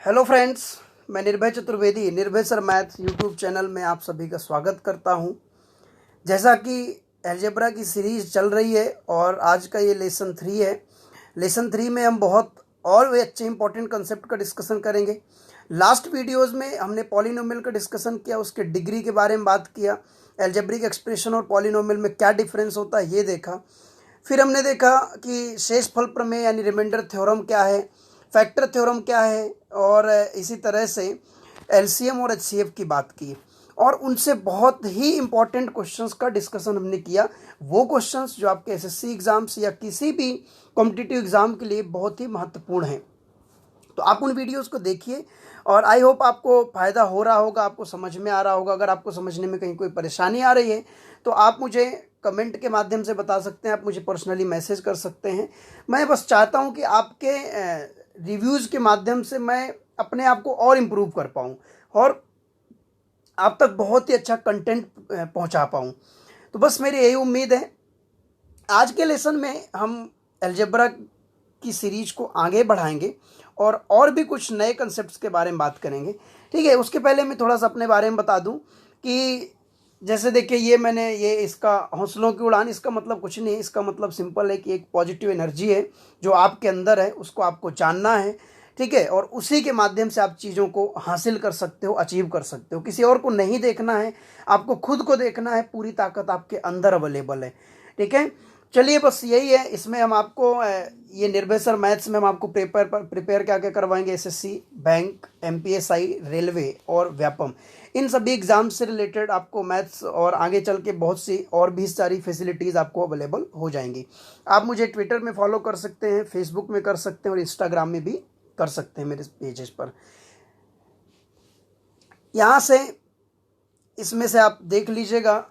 Hello friends, मैं निर्भय चतुर्वेदी निर्भय सर मैथ यूट्यूब चैनल में आप सभी का स्वागत करता हूं। जैसा कि अलजेब्रा की सीरीज़ चल रही है और आज का ये लेसन 3 है। लेसन 3 में हम बहुत और भी अच्छे इंपॉर्टेंट कंसेप्ट का डिस्कशन करेंगे। लास्ट वीडियोस में हमने पॉलिनोमियल का डिस्कशन किया, उसके डिग्री के बारे में बात किया, अलजेब्रिक एक्सप्रेशन और पॉलिनोमियल में क्या डिफरेंस होता है ये देखा। फिर हमने देखा कि शेषफल प्रमेय यानी रिमाइंडर थ्योरम क्या है, फैक्टर थ्योरम क्या है, और इसी तरह से एलसीएम और एचसीएफ की बात की और उनसे बहुत ही इंपॉर्टेंट क्वेश्चंस का डिस्कशन हमने किया। वो क्वेश्चंस जो आपके एसएससी एग्जाम्स या किसी भी कॉम्पिटिटिव एग्जाम के लिए बहुत ही महत्वपूर्ण हैं। तो आप उन वीडियोस को देखिए और आई होप आपको फ़ायदा हो रहा होगा, आपको समझ में आ रहा होगा। अगर आपको समझने में कहीं कोई परेशानी आ रही है तो आप मुझे कमेंट के माध्यम से बता सकते हैं, आप मुझे पर्सनली मैसेज कर सकते हैं। मैं बस चाहता हूं कि आपके रिव्यूज़ के माध्यम से मैं अपने आप को और इम्प्रूव कर पाऊँ और आप तक बहुत ही अच्छा कंटेंट पहुंचा पाऊँ। तो बस मेरी यही उम्मीद है। आज के लेसन में हम अलजेब्रा की सीरीज को आगे बढ़ाएंगे और भी कुछ नए कंसेप्ट्स के बारे में बात करेंगे। ठीक है, उसके पहले मैं थोड़ा सा अपने बारे में बता दूं कि जैसे देखिए ये इसका हौसलों की उड़ान, इसका मतलब कुछ नहीं है। इसका मतलब सिंपल है कि एक पॉजिटिव एनर्जी है जो आपके अंदर है, उसको आपको जानना है। ठीक है, और उसी के माध्यम से आप चीज़ों को हासिल कर सकते हो, अचीव कर सकते हो। किसी और को नहीं देखना है, आपको खुद को देखना है। पूरी ताकत आपके अंदर अवेलेबल है। ठीक है, चलिए बस यही है। इसमें हम आपको ये निर्भय सर मैथ्स में हम आपको प्रिपेयर क्या क्या करवाएंगे। एसएससी, बैंक, एमपीएसआई, रेलवे और व्यापम, इन सभी एग्जाम से रिलेटेड आपको मैथ्स और आगे चल के बहुत सी और भी सारी फैसिलिटीज़ आपको अवेलेबल हो जाएंगी। आप मुझे ट्विटर में फॉलो कर सकते हैं, फेसबुक में कर सकते हैं और इंस्टाग्राम में भी कर सकते हैं मेरे पेजेस पर। यहाँ से इसमें से आप देख लीजिएगा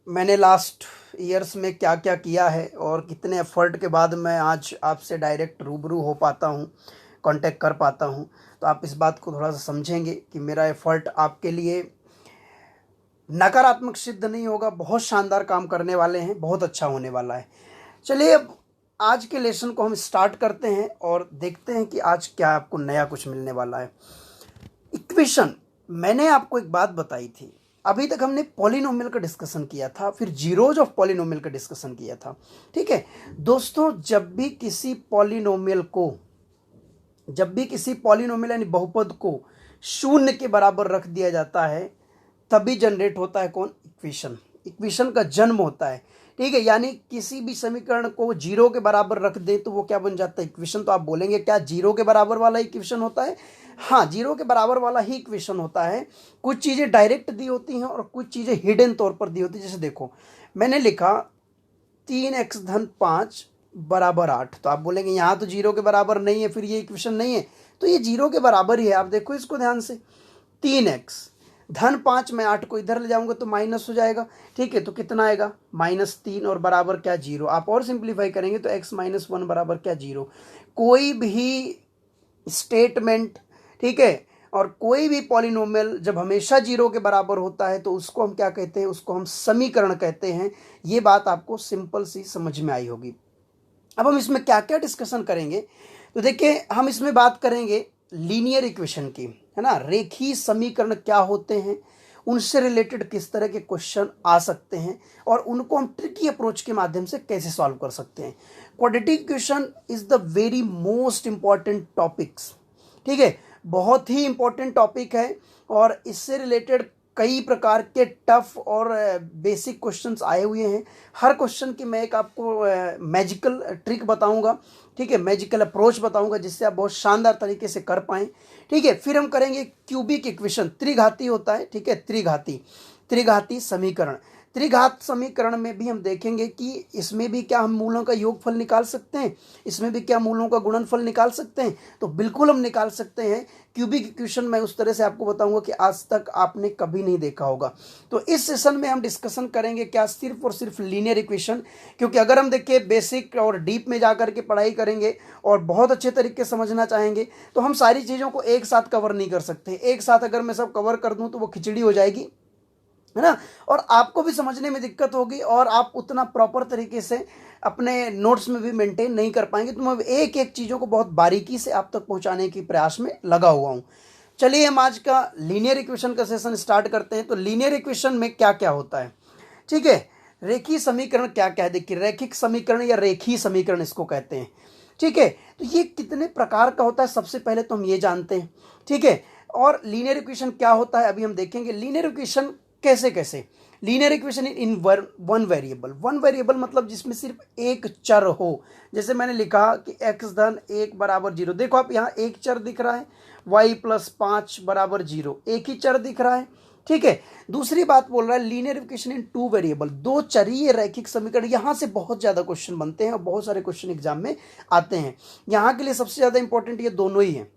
मैंने लास्ट ईयर्स में क्या क्या किया है और कितने एफर्ट के बाद मैं आज आपसे डायरेक्ट रूबरू हो पाता हूँ, कांटेक्ट कर पाता हूँ। तो आप इस बात को थोड़ा सा समझेंगे कि मेरा एफर्ट आपके लिए नकारात्मक सिद्ध नहीं होगा। बहुत शानदार काम करने वाले हैं, बहुत अच्छा होने वाला है। चलिए अब आज के लेसन को हम स्टार्ट करते हैं और देखते हैं कि आज क्या आपको नया कुछ मिलने वाला है। इक्वेशन, मैंने आपको एक बात बताई थी। अभी तक हमने पॉलिनोमियल का डिस्कशन किया था, फिर जीरोज ऑफ पॉलिनोमियल का डिस्कशन किया था। ठीक है दोस्तों, जब भी किसी पॉलिनोमियल यानी बहुपद को शून्य के बराबर रख दिया जाता है तभी जनरेट होता है कौन? इक्वेशन। इक्वेशन का जन्म होता है। ठीक है, यानी किसी भी समीकरण को जीरो के बराबर रख दे तो वो क्या बन जाता है? इक्वेशन। तो आप बोलेंगे क्या जीरो के बराबर वाला इक्वेशन होता है? हाँ, जीरो के बराबर वाला ही इक्वेशन होता है। कुछ चीज़ें डायरेक्ट दी होती हैं और कुछ चीज़ें हिडन तौर पर दी होती है। जैसे देखो, मैंने लिखा 3x-5 बराबर 8। तो आप बोलेंगे यहाँ तो जीरो के बराबर नहीं है, फिर ये इक्वेशन नहीं है। तो ये जीरो के बराबर ही है। आप देखो इसको ध्यान से, 3x-5, मैं 8 को इधर ले जाऊंगा तो माइनस हो जाएगा। ठीक है, तो कितना आएगा? -3 और बराबर क्या? 0। आप और सिंप्लीफाई करेंगे तो x-1 बराबर क्या? 0। कोई भी स्टेटमेंट, ठीक है, और कोई भी पॉलिनोमियल जब हमेशा जीरो के बराबर होता है तो उसको हम क्या कहते हैं? उसको हम समीकरण कहते हैं। ये बात आपको सिंपल सी समझ में आई होगी। अब हम इसमें क्या क्या डिस्कशन करेंगे तो देखिए, हम इसमें बात करेंगे लीनियर इक्वेशन की, है ना। रेखीय समीकरण क्या होते हैं, उनसे रिलेटेड किस तरह के क्वेश्चन आ सकते हैं और उनको हम ट्रिकी अप्रोच के माध्यम से कैसे सॉल्व कर सकते हैं। Quadratic equation is the very most important topics. ठीक है, बहुत ही इंपॉर्टेंट टॉपिक है और इससे रिलेटेड कई प्रकार के टफ और बेसिक क्वेश्चंस आए हुए हैं। हर क्वेश्चन की मैं एक आपको मैजिकल ट्रिक बताऊंगा। ठीक है, मैजिकल अप्रोच बताऊंगा जिससे आप बहुत शानदार तरीके से कर पाएँ। ठीक है, फिर हम करेंगे क्यूबिक इक्वेशन। त्रिघाती होता है, ठीक है, त्रिघाती समीकरण। त्रिघात समीकरण में भी हम देखेंगे कि इसमें भी क्या हम मूलों का योगफल निकाल सकते हैं, इसमें भी क्या मूलों का गुणनफल निकाल सकते हैं। तो बिल्कुल हम निकाल सकते हैं। क्यूबिक इक्वेशन मैं उस तरह से आपको बताऊंगा कि आज तक आपने कभी नहीं देखा होगा। तो इस सेशन में हम डिस्कशन करेंगे क्या? सिर्फ और सिर्फ लीनियर इक्वेशन। क्योंकि अगर हम देखिए बेसिक और डीप में जाकर के पढ़ाई करेंगे और बहुत अच्छे तरीके से समझना चाहेंगे तो हम सारी चीज़ों को एक साथ कवर नहीं कर सकते। एक साथ अगर मैं सब कवर कर दूं तो वो खिचड़ी हो जाएगी, है ना, और आपको भी समझने में दिक्कत होगी और आप उतना प्रॉपर तरीके से अपने नोट्स में भी मेंटेन नहीं कर पाएंगे। तो मैं एक एक चीज़ों को बहुत बारीकी से आप तक पहुंचाने के प्रयास में लगा हुआ हूं। चलिए हम आज का लीनियर इक्वेशन का सेशन स्टार्ट करते हैं। तो लीनियर इक्वेशन में क्या क्या होता है, ठीक है। रेखीय समीकरण क्या क्या है, देखिए रैखिक समीकरण या रेखीय समीकरण इसको कहते हैं, ठीक है। तो ये कितने प्रकार का होता है सबसे पहले तो हम ये जानते हैं, ठीक है। और लीनियर इक्वेशन क्या होता है अभी हम देखेंगे। लीनियर इक्वेशन कैसे कैसे, linear equation in one variable. One variable मतलब जिसमें सिर्फ एक चर हो। जैसे मैंने लिखा कि x धन 1 बराबर 0। देखो आप यहाँ एक चर दिख रहा है, y प्लस 5 बराबर 0, एक ही चर दिख रहा है, ठीक है। दूसरी बात बोल रहा है linear equation in two variable, दो चरीय रैखिक समीकरण। यहां से बहुत ज्यादा क्वेश्चन बनते हैं और बहुत सारे क्वेश्चन एग्जाम में आते हैं। यहां के लिए सबसे ज्यादा इंपॉर्टेंट ये दोनों ही है,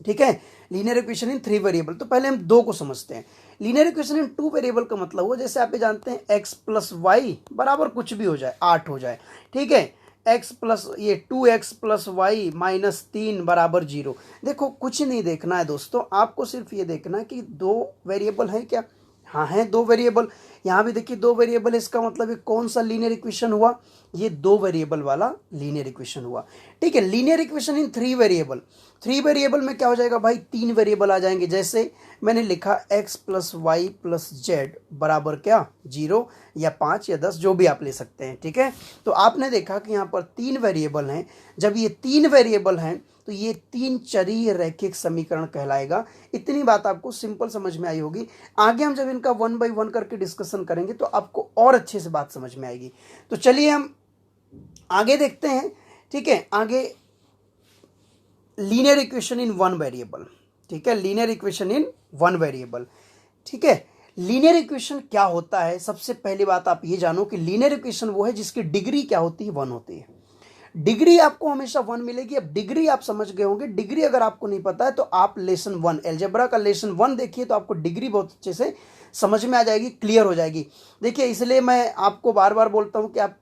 ठीक है। Linear equation in three variable, तो पहले हम दो को समझते हैं। Linear equation in two variable का मतलब हुआ, जैसे आप ये जानते हैं x प्लस वाई बराबर कुछ भी हो जाए, 8 हो जाए, ठीक है। x प्लस ये 2x प्लस वाई माइनस 3 बराबर 0। देखो कुछ नहीं देखना है दोस्तों, आपको सिर्फ ये देखना है कि दो वेरिएबल है क्या। हाँ है दो वेरिएबल, यहाँ भी देखिए दो वेरिएबल है। इसका मतलब ये कौन सा लीनियर इक्वेशन हुआ, ये दो वेरिएबल वाला लीनियर इक्वेशन हुआ, ठीक है। Linear equation in three variable, three variable में क्या हो जाएगा भाई, तीन वेरिएबल आ जाएंगे। जैसे मैंने लिखा x plus Y plus Z बराबर क्या 0 या 5 या 10, जो भी आप ले सकते हैं, ठीक है। तो आपने देखा कि यहाँ पर तीन वेरिएबल हैं। जब ये तीन वेरिएबल हैं तो ये तीन चरीय रैखिक समीकरण कहलाएगा। इतनी बात आपको सिंपल समझ में आई होगी। आगे हम जब इनका वन बाय वन करके डिस्कशन करेंगे तो आपको और अच्छे से बात समझ में आएगी। तो चलिए हम आगे देखते हैं, ठीक है। आगे linear equation in one variable, ठीक है। Linear equation in one variable, ठीक है। लीनियर इक्वेशन क्या होता है, सबसे पहली बात आप ये जानो कि लीनियर इक्वेशन वो है जिसकी डिग्री क्या होती है, वन होती है। डिग्री आपको हमेशा वन मिलेगी। अब डिग्री आप समझ गए होंगे। डिग्री अगर आपको नहीं पता है तो आप लेसन वन, अलजेब्रा का लेसन वन देखिए, तो आपको डिग्री बहुत अच्छे से समझ में आ जाएगी, क्लियर हो जाएगी। देखिए इसलिए मैं आपको बार बार बोलता हूं कि आप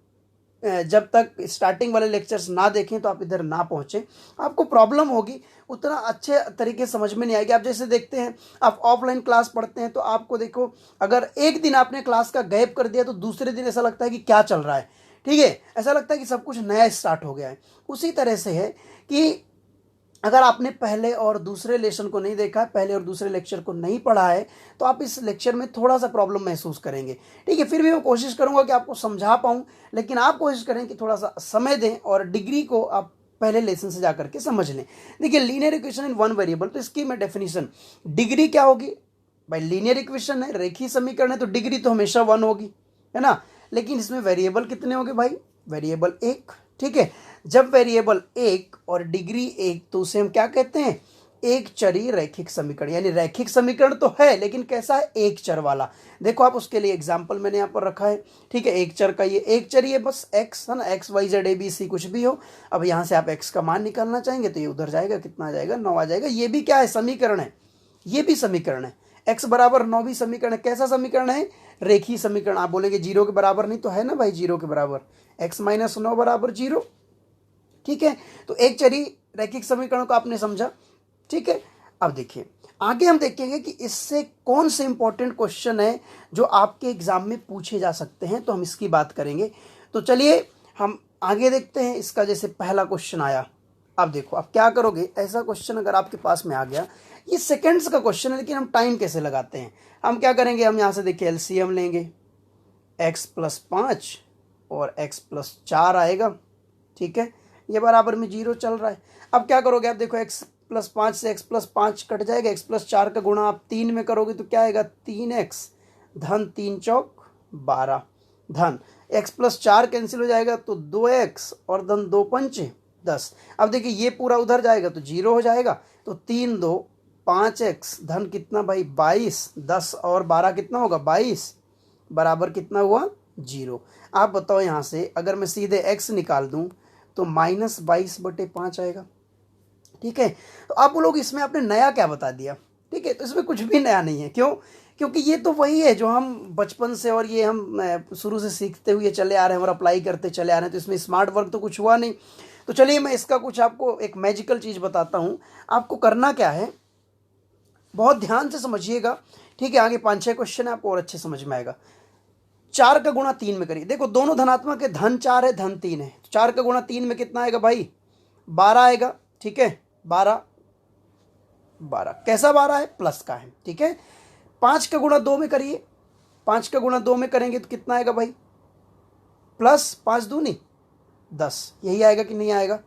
जब तक स्टार्टिंग वाले लेक्चर्स ना देखें तो आप इधर ना पहुंचे, आपको प्रॉब्लम होगी, उतना अच्छे तरीके समझ में नहीं आएगी। आप जैसे देखते हैं, आप ऑफलाइन क्लास पढ़ते हैं तो आपको देखो, अगर एक दिन आपने क्लास का गैप कर दिया तो दूसरे दिन ऐसा लगता है कि क्या चल रहा है, ठीक है। ऐसा लगता है कि सब कुछ नया स्टार्ट हो गया है। उसी तरह से है कि अगर आपने पहले और दूसरे लेसन को नहीं देखा है, पहले और दूसरे लेक्चर को नहीं पढ़ा है, तो आप इस लेक्चर में थोड़ा सा प्रॉब्लम महसूस करेंगे, ठीक है। फिर भी मैं कोशिश करूंगा कि आपको समझा पाऊं, लेकिन आप कोशिश करें कि थोड़ा सा समय दें और डिग्री को आप पहले लेसन से जाकर के समझ लें। देखिए linear equation in one variable, तो इसकी मैं डेफिनेशन, डिग्री क्या होगी भाई, लीनियर इक्वेशन है, रेखीय समीकरण है, तो डिग्री तो हमेशा वन होगी, है ना। लेकिन इसमें वेरिएबल कितने होंगे भाई, वेरिएबल एक, ठीक है। जब वेरिएबल एक और डिग्री एक, तो उसे हम क्या कहते हैं, एक चरी रैखिक समीकरण। यानी रैखिक समीकरण तो है लेकिन कैसा है, एक चर वाला। देखो आप उसके लिए एग्जांपल मैंने यहाँ पर रखा है, ठीक है। एक चर का ये एक चर, ये बस x है ना, X Y Z A B C कुछ भी हो। अब यहाँ से आप x का मान निकालना चाहेंगे तो ये उधर जाएगा, कितना आ जाएगा, 9 आ जाएगा। ये भी क्या है, समीकरण है, ये भी समीकरण है। x बराबर 9 भी समीकरण है। कैसा समीकरण है, रेखीय समीकरण। आप बोलेंगे 0 के बराबर नहीं, तो है ना भाई 0 के बराबर, x माइनस 9 बराबर 0, ठीक है। तो एक चरी रैखिक समीकरण को आपने समझा, ठीक है। अब देखिए आगे हम देखेंगे कि इससे कौन से इंपॉर्टेंट क्वेश्चन है जो आपके एग्जाम में पूछे जा सकते हैं, तो हम इसकी बात करेंगे। तो चलिए हम आगे देखते हैं इसका। जैसे पहला क्वेश्चन आया, अब देखो आप क्या करोगे, ऐसा क्वेश्चन अगर आपके पास में आ गया, ये सेकंड्स का क्वेश्चन है लेकिन हम टाइम कैसे लगाते हैं, हम क्या करेंगे, हम यहाँ से देखिए एलसीएम लेंगे, x प्लस 5 और x प्लस 4 आएगा, ठीक है। ये बराबर में 0 चल रहा है। अब क्या करोगे, आप देखो x प्लस 5 से x प्लस 5 कट जाएगा, x प्लस 4 का गुणा आप 3 में करोगे तो क्या आएगा, 3x धन 3 चौक 12 धन x प्लस 4 कैंसिल हो जाएगा तो 2x और धन 2 पंच 10। अब देखिए ये पूरा उधर जाएगा तो 0 हो जाएगा, तो 3 2 5x धन कितना भाई 22, 10 और 12 कितना होगा 22, बराबर कितना हुआ 0। आप बताओ यहाँ से अगर मैं सीधे x निकाल दूं तो -22/5 आएगा, ठीक है। तो आप लोग इसमें आपने नया क्या बता दिया, ठीक है। तो इसमें कुछ भी नया नहीं है, क्यों, क्योंकि ये तो वही है जो हम बचपन से और ये हम शुरू से सीखते हुए चले आ रहे हैं और अप्लाई करते चले आ रहे हैं। तो इसमें स्मार्ट वर्क तो कुछ हुआ नहीं। तो चलिए मैं इसका कुछ आपको एक मैजिकल चीज़ बताता हूँ। आपको करना क्या है, बहुत ध्यान से समझिएगा, ठीक है। आगे 5-6 क्वेश्चन है, आपको और अच्छे समझ में आएगा। 4 का गुणा 3 में करिए। देखो दोनों धनात्मक है, धन 4 है धन 3 है, तो 4 का गुणा 3 में कितना आएगा भाई, 12 आएगा। ठीक है, 12 12 कैसा 12 है, प्लस का है। ठीक है, 5 का गुणा 2 में करिए, 5 का गुणा 2 में करेंगे तो कितना आएगा भाई, प्लस 5 दूनी 10, यही आएगा कि नहीं आएगा।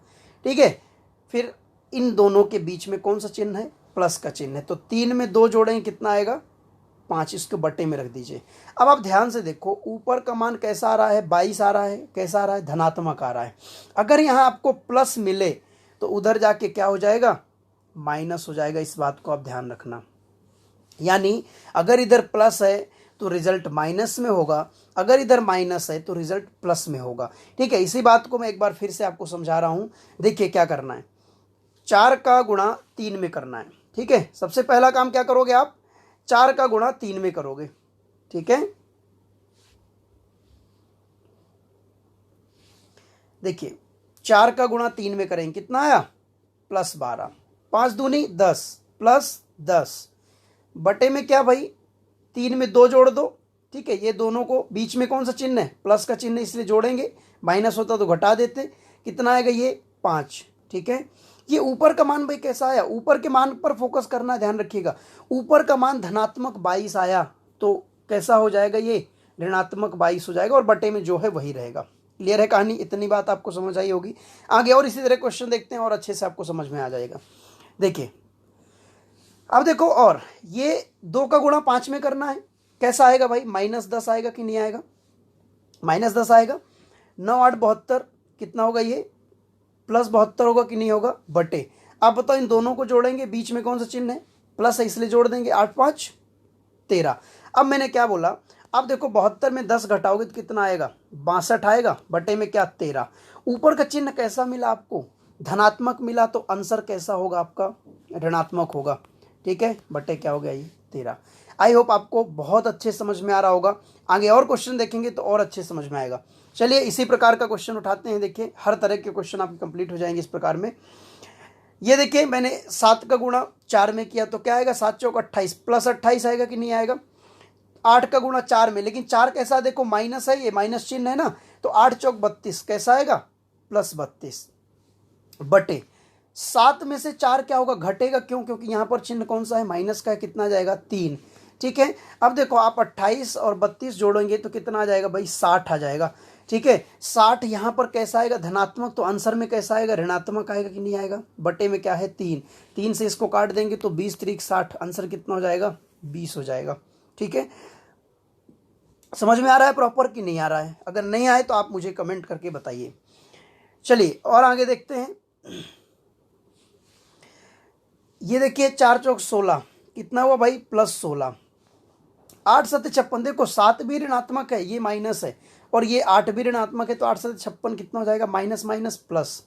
ठीक है, फिर इन दोनों के बीच में कौन सा चिन्ह है, प्लस का चिन्ह है, तो 3 में 2 जोड़ेंगे कितना आएगा, 5, इसको बटे में रख दीजिए। अब आप ध्यान से देखो ऊपर का मान कैसा आ रहा है, 22 आ रहा है, कैसा आ रहा है, धनात्मक आ रहा है। अगर यहाँ आपको प्लस मिले तो उधर जाके क्या हो जाएगा, माइनस हो जाएगा, इस बात को आप ध्यान रखना। यानी अगर इधर प्लस है तो रिजल्ट माइनस में होगा, अगर इधर माइनस है तो रिजल्ट प्लस में होगा। ठीक है, इसी बात को मैं एक बार फिर से आपको समझा रहा हूं। देखिए क्या करना है, 4 का गुणा 3 में करना है। ठीक है, सबसे पहला काम क्या करोगे आप, 4 का गुणा 3 में करोगे। ठीक है, देखिए 4 का गुणा 3 में करेंगे कितना आया, प्लस 12, 5 दूनी 10 प्लस 10 बटे में क्या भाई, 3 में 2 जोड़ दो। ठीक है, ये दोनों को बीच में कौन सा चिन्ह है, प्लस का चिन्ह, इसलिए जोड़ेंगे, माइनस होता तो घटा देते, कितना आएगा ये 5। ठीक है, ये ऊपर का मान भाई कैसा आया, ऊपर के मान पर फोकस करना, ध्यान रखिएगा। ऊपर का मान धनात्मक 22 आया तो कैसा हो जाएगा, ये ऋणात्मक 22 हो जाएगा, और बटे में जो है वही रहेगा। क्लियर है कहानी, इतनी बात आपको समझ आई होगी। आगे और इसी तरह क्वेश्चन देखते हैं और अच्छे से आपको समझ में आ जाएगा। देखिए अब देखो, और ये 2 का गुणा 5 में करना है, कैसा आएगा भाई, -10 आएगा कि नहीं आएगा, -10 आएगा। 9 8 72 कितना होगा ये, प्लस 72 होगा कि नहीं होगा, बटे। अब बताओ इन दोनों को जोड़ेंगे, बीच में कौन सा चिन्ह है, प्लस है, इसलिए जोड़ देंगे, 8 5 13। अब मैंने क्या बोला, अब देखो 72 में 10 घटाओगे तो कितना आएगा, 62 आएगा, बटे में क्या 13। ऊपर का चिन्ह कैसा मिला आपको, धनात्मक मिला, तो आंसर कैसा होगा आपका, ऋणात्मक होगा। ठीक है, बटे क्या हो गया ये 13। आई होप आपको बहुत अच्छे समझ में आ रहा होगा। आगे और क्वेश्चन देखेंगे तो और अच्छे समझ में आएगा। चलिए इसी प्रकार का क्वेश्चन उठाते हैं। देखिए हर तरह के क्वेश्चन आपके कंप्लीट हो जाएंगे इस प्रकार में। ये देखिए मैंने 7 का गुणा 4 में किया तो क्या आएगा, 7 चौक 28, प्लस 28 आएगा कि नहीं आएगा। 8 का गुणा 4 में, लेकिन 4 कैसा देखो माइनस है, ये माइनस चिन्ह है ना, तो 8 चौक 32 कैसा आएगा, प्लस 32 बटे 7 में से 4 क्या होगा, घटेगा, क्यों, क्योंकि यहाँ पर चिन्ह कौन सा है, माइनस का है, कितना आ जाएगा 3। ठीक है, अब देखो आप 28 और 32 जोड़ेंगे तो कितना आ जाएगा भाई, 60 आ जाएगा। ठीक है, 60 यहाँ पर कैसा आएगा, धनात्मक, तो आंसर में कैसा आएगा, ऋणात्मक आएगा कि नहीं आएगा। बटे में क्या है 3, 3 से इसको काट देंगे तो 20 3 60, आंसर कितना हो जाएगा, 20 हो जाएगा। ठीक है, समझ में आ रहा है प्रॉपर कि नहीं आ रहा है, अगर नहीं आए तो आप मुझे कमेंट करके बताइए। चलिए और आगे देखते हैं। ये देखिए 4 चौक 16 कितना हुआ भाई, प्लस 16। 8 7 56, देखो 7 भी ऋणात्मक है, ये माइनस है, और ये 8 भी ऋणात्मक है, तो 8 7 56 कितना हो जाएगा, माइनस माइनस प्लस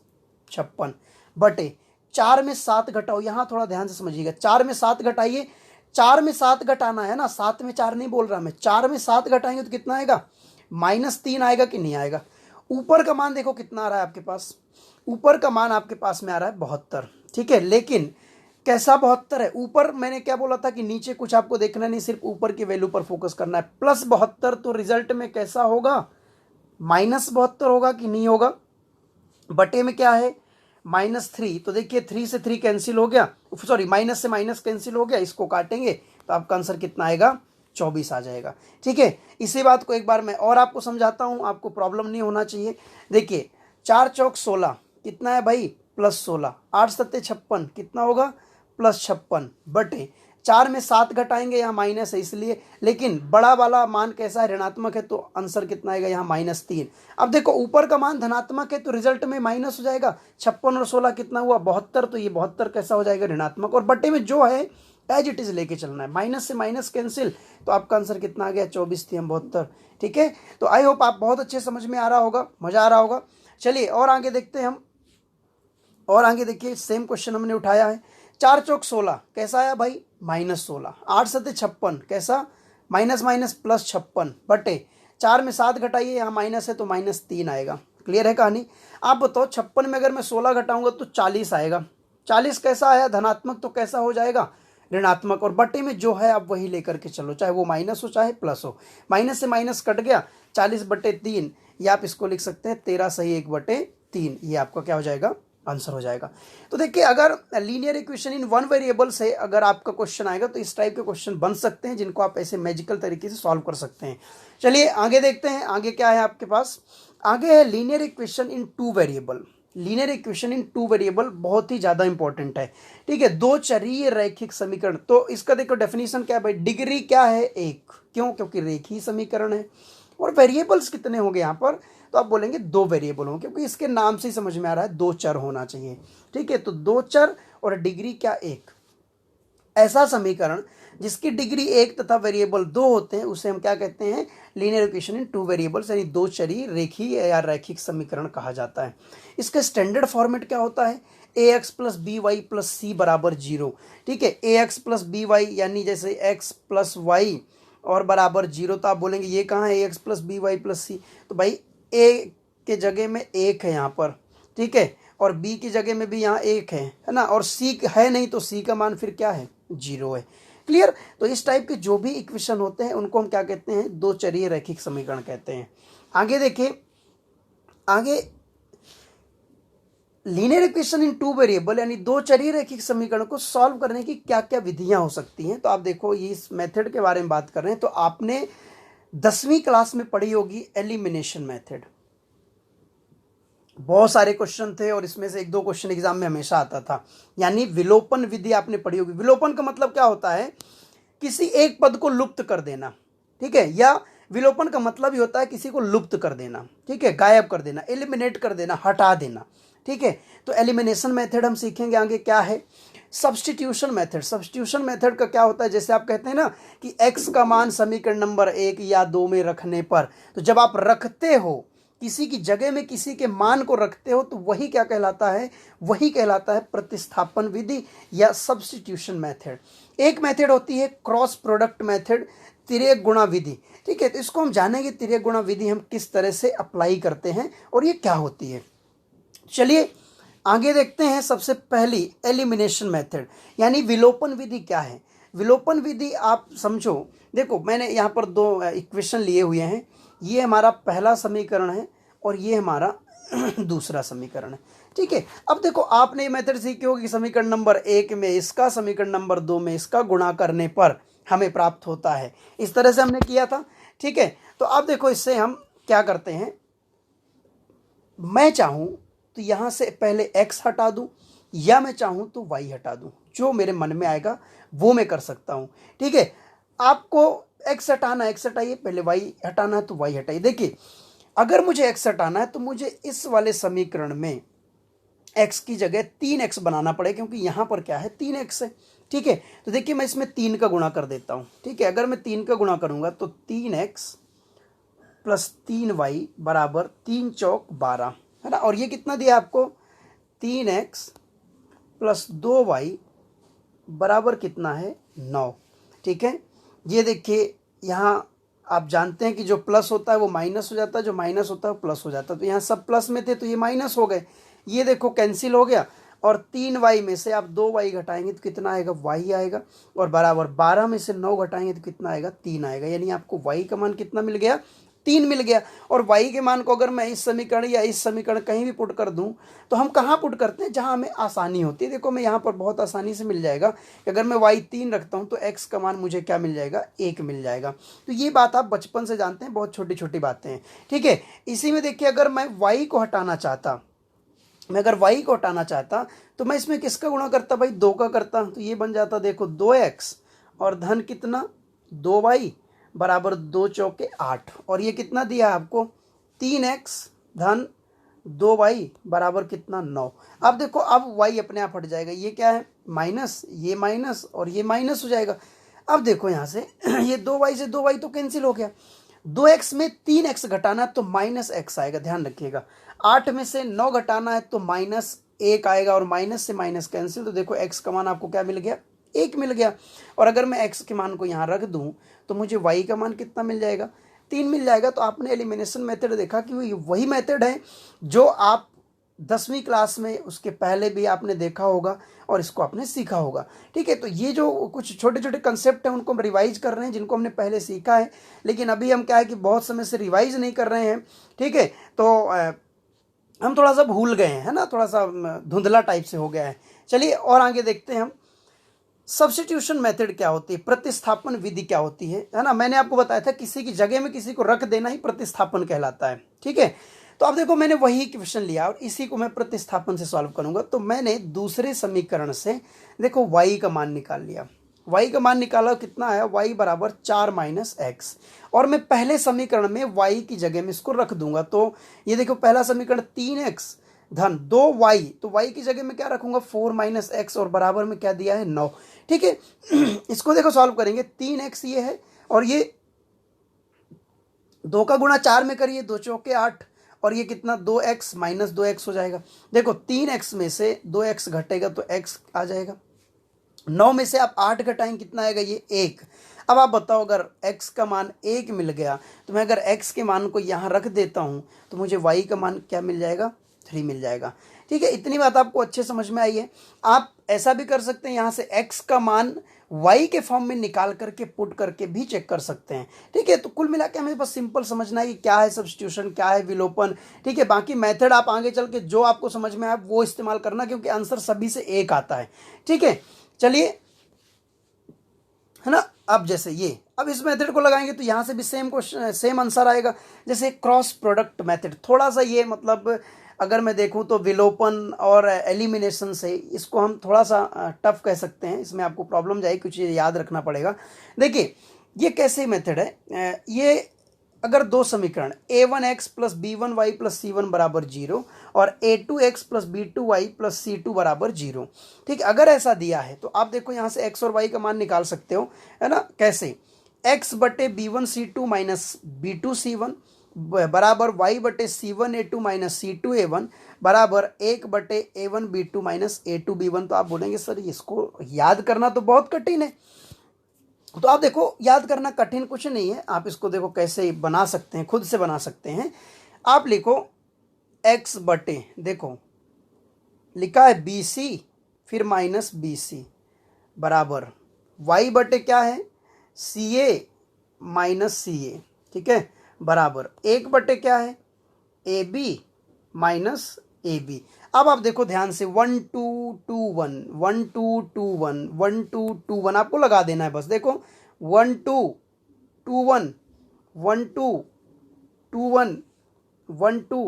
56 बटे 4 में 7 घटाओ। यहाँ थोड़ा ध्यान से समझिएगा, 4 में 7 घटाइए, 4 में 7 घटाना है ना, 7 में 4 नहीं बोल रहा मैं, 4 में 7 घटाएंगे तो कितना आएगा, -3 आएगा कि नहीं आएगा। ऊपर का मान देखो कितना आ रहा है आपके पास, ऊपर का मान आपके पास में आ रहा है 72। ठीक है, लेकिन कैसा 72 है, ऊपर मैंने क्या बोला था कि नीचे कुछ आपको देखना नहीं, सिर्फ ऊपर की वैल्यू पर फोकस करना है। प्लस 72 तो रिजल्ट में कैसा होगा, -72 होगा कि नहीं होगा। बटे में क्या है, -3, तो देखिए 3 से 3 कैंसिल हो गया, सॉरी माइनस से माइनस कैंसिल हो गया, इसको काटेंगे तो आपका आंसर कितना आएगा, 24 आ जाएगा। ठीक है, इसी बात को एक बार मैं और आपको समझाता हूं, आपको प्रॉब्लम नहीं होना चाहिए। देखिए 4 चौक 16 कितना है भाई, प्लस 16, 8 7 56 कितना होगा, प्लस 56 बटे 4 में 7 घटाएंगे, यहाँ माइनस है इसलिए, लेकिन बड़ा वाला मान कैसा है, ऋणात्मक है, तो आंसर कितना आएगा यहाँ -3। अब देखो ऊपर का मान धनात्मक है तो रिजल्ट में माइनस हो जाएगा, 56 और 16 कितना हुआ 72, तो ये 72 कैसा हो जाएगा, ऋणात्मक, और बटे में जो है एज इट इज लेके चलना है, माइनस से माइनस कैंसिल, तो आपका आंसर कितना आ गया, 24 थी 72। ठीक है, तो आई होप आप बहुत अच्छे समझ में आ रहा होगा, मजा आ रहा होगा। चलिए और आगे देखते हैं हम, और आगे देखिए सेम क्वेश्चन हमने उठाया है। 4 चौक 16 कैसा आया भाई, -16, 8 7 56 कैसा, माइनस माइनस प्लस 56 बटे 4 में 7 घटाइए, यहाँ माइनस है तो -3 आएगा। क्लियर है कहानी। आप बताओ 56 में अगर मैं 16 घटाऊंगा तो 40 आएगा, 40 कैसा आया, धनात्मक, तो कैसा हो जाएगा, ऋणात्मक, और बटे में जो है आप वही लेकर के चलो, चाहे वो माइनस हो चाहे प्लस हो। माइनस से माइनस कट गया, 40/3, या आप इसको लिख सकते हैं 13 सही 1/3, ये आपका क्या हो जाएगा, आंसर हो जाएगा। तो देखिए अगर linear equation in one variable से अगर आपका क्वेश्चन आएगा तो इस टाइप के क्वेश्चन बन सकते हैं जिनको आप ऐसे मैजिकल तरीके से सॉल्व कर सकते हैं। चलिए आगे देखते हैं, आगे क्या है आपके पास। आगे है linear equation in two variable. Linear equation in two variable बहुत ही ज़्यादा इंपॉर्टेंट है, ठीक है। दो चरीय रैखिक समीकरण, तो इसका देखो डेफिनेशन क्या है भाई, डिग्री क्या है, 1, क्यों, क्योंकि रेखीय समीकरण है। और वेरिएबल्स कितने होंगे यहाँ पर, तो आप बोलेंगे 2 वेरिएबल होंगे, क्योंकि इसके नाम से ही समझ में आ रहा है 2 चर होना चाहिए, ठीक है। तो 2 चर और डिग्री क्या, 1। ऐसा समीकरण जिसकी डिग्री 1 तथा वेरिएबल 2 होते हैं उसे हम क्या कहते हैं, linear equation in two variables, यानी 2 चरी रेखीय या रैखिक समीकरण कहा जाता है। इसका स्टैंडर्ड फॉर्मेट क्या होता है, ax + by + c = 0, ठीक है। ax + by यानी जैसे x + y और बराबर 0, तो आप बोलेंगे ये कहाँ है ax + by + c, तो भाई a के जगह में 1 है यहाँ पर, ठीक है, और b की जगह में भी यहाँ 1 है ना, और c है नहीं तो c का मान फिर क्या है, 0 है। क्लियर। तो इस टाइप के जो भी इक्वेशन होते हैं उनको हम क्या कहते हैं, 2 चरीय रैखिक समीकरण कहते हैं। आगे देखिए, आगे linear equation in two variable यानी 2 चरीय रैखिक समीकरण को सॉल्व करने की क्या क्या विधियां हो सकती हैं। तो आप देखो ये इस मेथड के बारे में बात कर रहे हैं, तो आपने 10वीं क्लास में पढ़ी होगी एलिमिनेशन मेथड। बहुत सारे क्वेश्चन थे और इसमें से 1-2 क्वेश्चन एग्जाम में हमेशा आता था, यानी विलोपन विधि आपने पढ़ी होगी। विलोपन का मतलब क्या होता है, किसी एक पद को लुप्त कर देना, ठीक है, या विलोपन का मतलब ही होता है किसी को लुप्त कर देना, ठीक है, गायब कर देना, एलिमिनेट कर देना, हटा देना, ठीक है। तो एलिमिनेशन मेथड हम सीखेंगे आगे क्या है। सब्स्टिट्यूशन मेथड, सब्स्टिट्यूशन मेथड का क्या होता है, जैसे आप कहते हैं ना कि x का मान समीकरण नंबर 1 या 2 में रखने पर, तो जब आप रखते हो किसी की जगह में किसी के मान को रखते हो तो वही क्या कहलाता है, वही कहलाता है प्रतिस्थापन विधि या सब्स्टिट्यूशन मेथड। एक मेथड होती है क्रॉस प्रोडक्ट मेथड, तिर्यक गुणा विधि, ठीक है। तो इसको हम जानेंगे तिर्यक गुणा विधि हम किस तरह से अप्लाई करते हैं और ये क्या होती है। चलिए आगे देखते हैं। सबसे पहली एलिमिनेशन मेथड यानी विलोपन विधि क्या है। विलोपन विधि आप समझो, देखो मैंने यहाँ पर 2 इक्वेशन लिए हुए हैं, ये हमारा पहला समीकरण है और ये हमारा दूसरा समीकरण है, ठीक है। अब देखो आपने ये मेथड सीखी होगी, समीकरण नंबर 1 में इसका, समीकरण नंबर 2 में इसका गुणा करने पर हमें प्राप्त होता है, इस तरह से हमने किया था, ठीक है। तो अब देखो इससे हम क्या करते हैं, मैं चाहूँ तो यहाँ से पहले x हटा दूँ या मैं चाहूँ तो y हटा दूँ, जो मेरे मन में आएगा वो मैं कर सकता हूँ, ठीक है। आपको x हटाना x हटाइए, पहले y हटाना है तो y हटाइए। देखिए अगर मुझे x हटाना है तो मुझे इस वाले समीकरण में x की जगह 3x बनाना पड़ेगा, क्योंकि यहाँ पर क्या है 3x है, ठीक है। तो देखिए मैं इसमें 3 का गुणा कर देता हूँ, ठीक है। अगर मैं 3 का गुणा करूँगा तो 3x + 3y = 3 चौक 12, है ना। और ये कितना दिया आपको, 3x + 2y बराबर कितना है, 9, ठीक है। ये देखिए यहाँ आप जानते हैं कि जो प्लस होता है वो माइनस हो जाता है, जो माइनस होता है वो प्लस हो जाता है। तो यहाँ सब प्लस में थे तो ये माइनस हो गए, ये देखो कैंसिल हो गया। और 3y में से आप 2y घटाएंगे तो कितना आएगा, y आएगा। और बराबर 12 में से 9 घटाएंगे तो कितना आएगा, 3 आएगा। यानी आपको y का मान कितना मिल गया, 3 मिल गया। और y के मान को अगर मैं इस समीकरण या इस समीकरण कहीं भी पुट कर दूं तो हम कहाँ पुट करते हैं, जहाँ हमें आसानी होती है। देखो मैं यहाँ पर बहुत आसानी से मिल जाएगा कि अगर मैं y 3 रखता हूँ तो x का मान मुझे क्या मिल जाएगा, 1 मिल जाएगा। तो ये बात आप बचपन से जानते हैं, बहुत छोटी छोटी बातें हैं, ठीक है। इसी में देखिए अगर मैं y को हटाना चाहता, तो मैं इसमें किसका गुणा करता भाई, 2 का करता, तो ये बन जाता देखो 2x और धन कितना 2y बराबर 2 चौके 8। और ये कितना दिया आपको, 3x धन 2y बराबर कितना 9। अब देखो अब y अपने आप हट जाएगा, ये क्या है माइनस, ये माइनस और ये माइनस हो जाएगा। अब देखो यहाँ से ये 2y से 2y तो कैंसिल हो गया, 2x में 3x घटाना है तो -x आएगा, ध्यान रखिएगा। 8 में से 9 घटाना है तो -1 आएगा और माइनस से माइनस कैंसिल, तो देखो x का मान आपको क्या मिल गया, 1 मिल गया। और अगर मैं x के मान को यहाँ रख दूँ तो मुझे y का मान कितना मिल जाएगा, 3 मिल जाएगा। तो आपने एलिमिनेशन मेथड देखा कि वही मेथड है जो आप 10वीं क्लास में, उसके पहले भी आपने देखा होगा और इसको आपने सीखा होगा। ठीक है, तो ये जो कुछ छोटे छोटे कंसेप्ट हैं उनको हम रिवाइज कर रहे हैं, जिनको हमने पहले सीखा है, लेकिन अभी हम क्या है कि बहुत समय से रिवाइज नहीं कर रहे हैं। ठीक है, तो हम थोड़ा सा भूल गए हैं, है ना, थोड़ा सा धुंधला टाइप से हो गया है। चलिए और आगे देखते हैं हम। सब्स्टिट्यूशन मेथड क्या होती है, प्रतिस्थापन विधि क्या होती है ना। मैंने आपको बताया था किसी की जगह में किसी को रख देना ही प्रतिस्थापन कहलाता है। ठीक है, तो अब देखो मैंने वही क्वेश्चन लिया और इसी को मैं प्रतिस्थापन से सॉल्व करूंगा। तो मैंने दूसरे समीकरण से देखो y का मान निकाल लिया। y का मान निकाला, कितना आया, y बराबर 4 माइनस एक्स। और मैं पहले समीकरण में y की जगह में इसको रख दूंगा। तो ये देखो पहला समीकरण 3x धन 2y, तो y की जगह में क्या रखूंगा, 4 माइनस एक्स, और बराबर में क्या दिया है, 9। ठीक है, इसको देखो सॉल्व करेंगे। 3x ये है और ये 2 का गुणा 4 में करिए, 2 चौके 8, और ये कितना, 2x माइनस 2x हो जाएगा। देखो 3x में से 2x घटेगा तो x आ जाएगा। 9 में से आप 8 घटाएं, कितना आएगा, ये 1। अब आप बताओ, अगर x का मान 1 मिल गया तो मैं अगर x के मान को यहाँ रख देता हूँ तो मुझे y का मान क्या मिल जाएगा, 3 मिल जाएगा। ठीक है, इतनी बात आपको अच्छे समझ में आई है। आप ऐसा भी कर सकते हैं, यहाँ से x का मान y के फॉर्म में निकाल करके पुट करके भी चेक कर सकते हैं। ठीक है, तो कुल मिला के हमें बस सिंपल समझना है कि क्या है सब्स्टिट्यूशन, क्या है विलोपन। ठीक है, बाकी मेथड आप आगे चल के जो आपको समझ में आए वो इस्तेमाल करना, क्योंकि आंसर सभी से एक आता है। ठीक है, चलिए, है ना। अब जैसे ये, अब इस मेथड को लगाएंगे तो यहाँ से भी सेम क्वेश्चन, सेम आंसर आएगा। जैसे क्रॉस प्रोडक्ट मेथड, थोड़ा सा ये मतलब अगर मैं देखूं तो विलोपन और एलिमिनेशन से इसको हम थोड़ा सा टफ कह सकते हैं। इसमें आपको प्रॉब्लम जाएगी, कुछ चीज़ याद रखना पड़ेगा। देखिए ये कैसे मेथड है, ये अगर दो समीकरण a1x plus b1y plus c1 बराबर 0 और a2x plus b2y plus c2 बराबर 0, ठीक, अगर ऐसा दिया है तो आप देखो यहाँ से x और y का मान निकाल सकते हो, है ना। कैसे, x बटे b1c2 माइनस b2c1 बराबर y बटे c1a2 माइनस c2a1 बराबर 1 बटे a1b2 माइनस a2b1। तो आप बोलेंगे सर इसको याद करना तो बहुत कठिन है। तो आप देखो, याद करना कठिन कुछ नहीं है, आप इसको देखो कैसे बना सकते हैं, खुद से बना सकते हैं। आप लिखो x बटे, देखो लिखा है BC फिर माइनस BC बराबर y बटे क्या है, CA माइनस CA, ठीक है, बराबर 1 बटे क्या है, AB माइनस AB। अब आप देखो ध्यान से, 1 2 2 1 1 2 2 1 1 2 2 1 आपको लगा देना है बस। देखो 1 2 2 1 1 2 2 1 1 2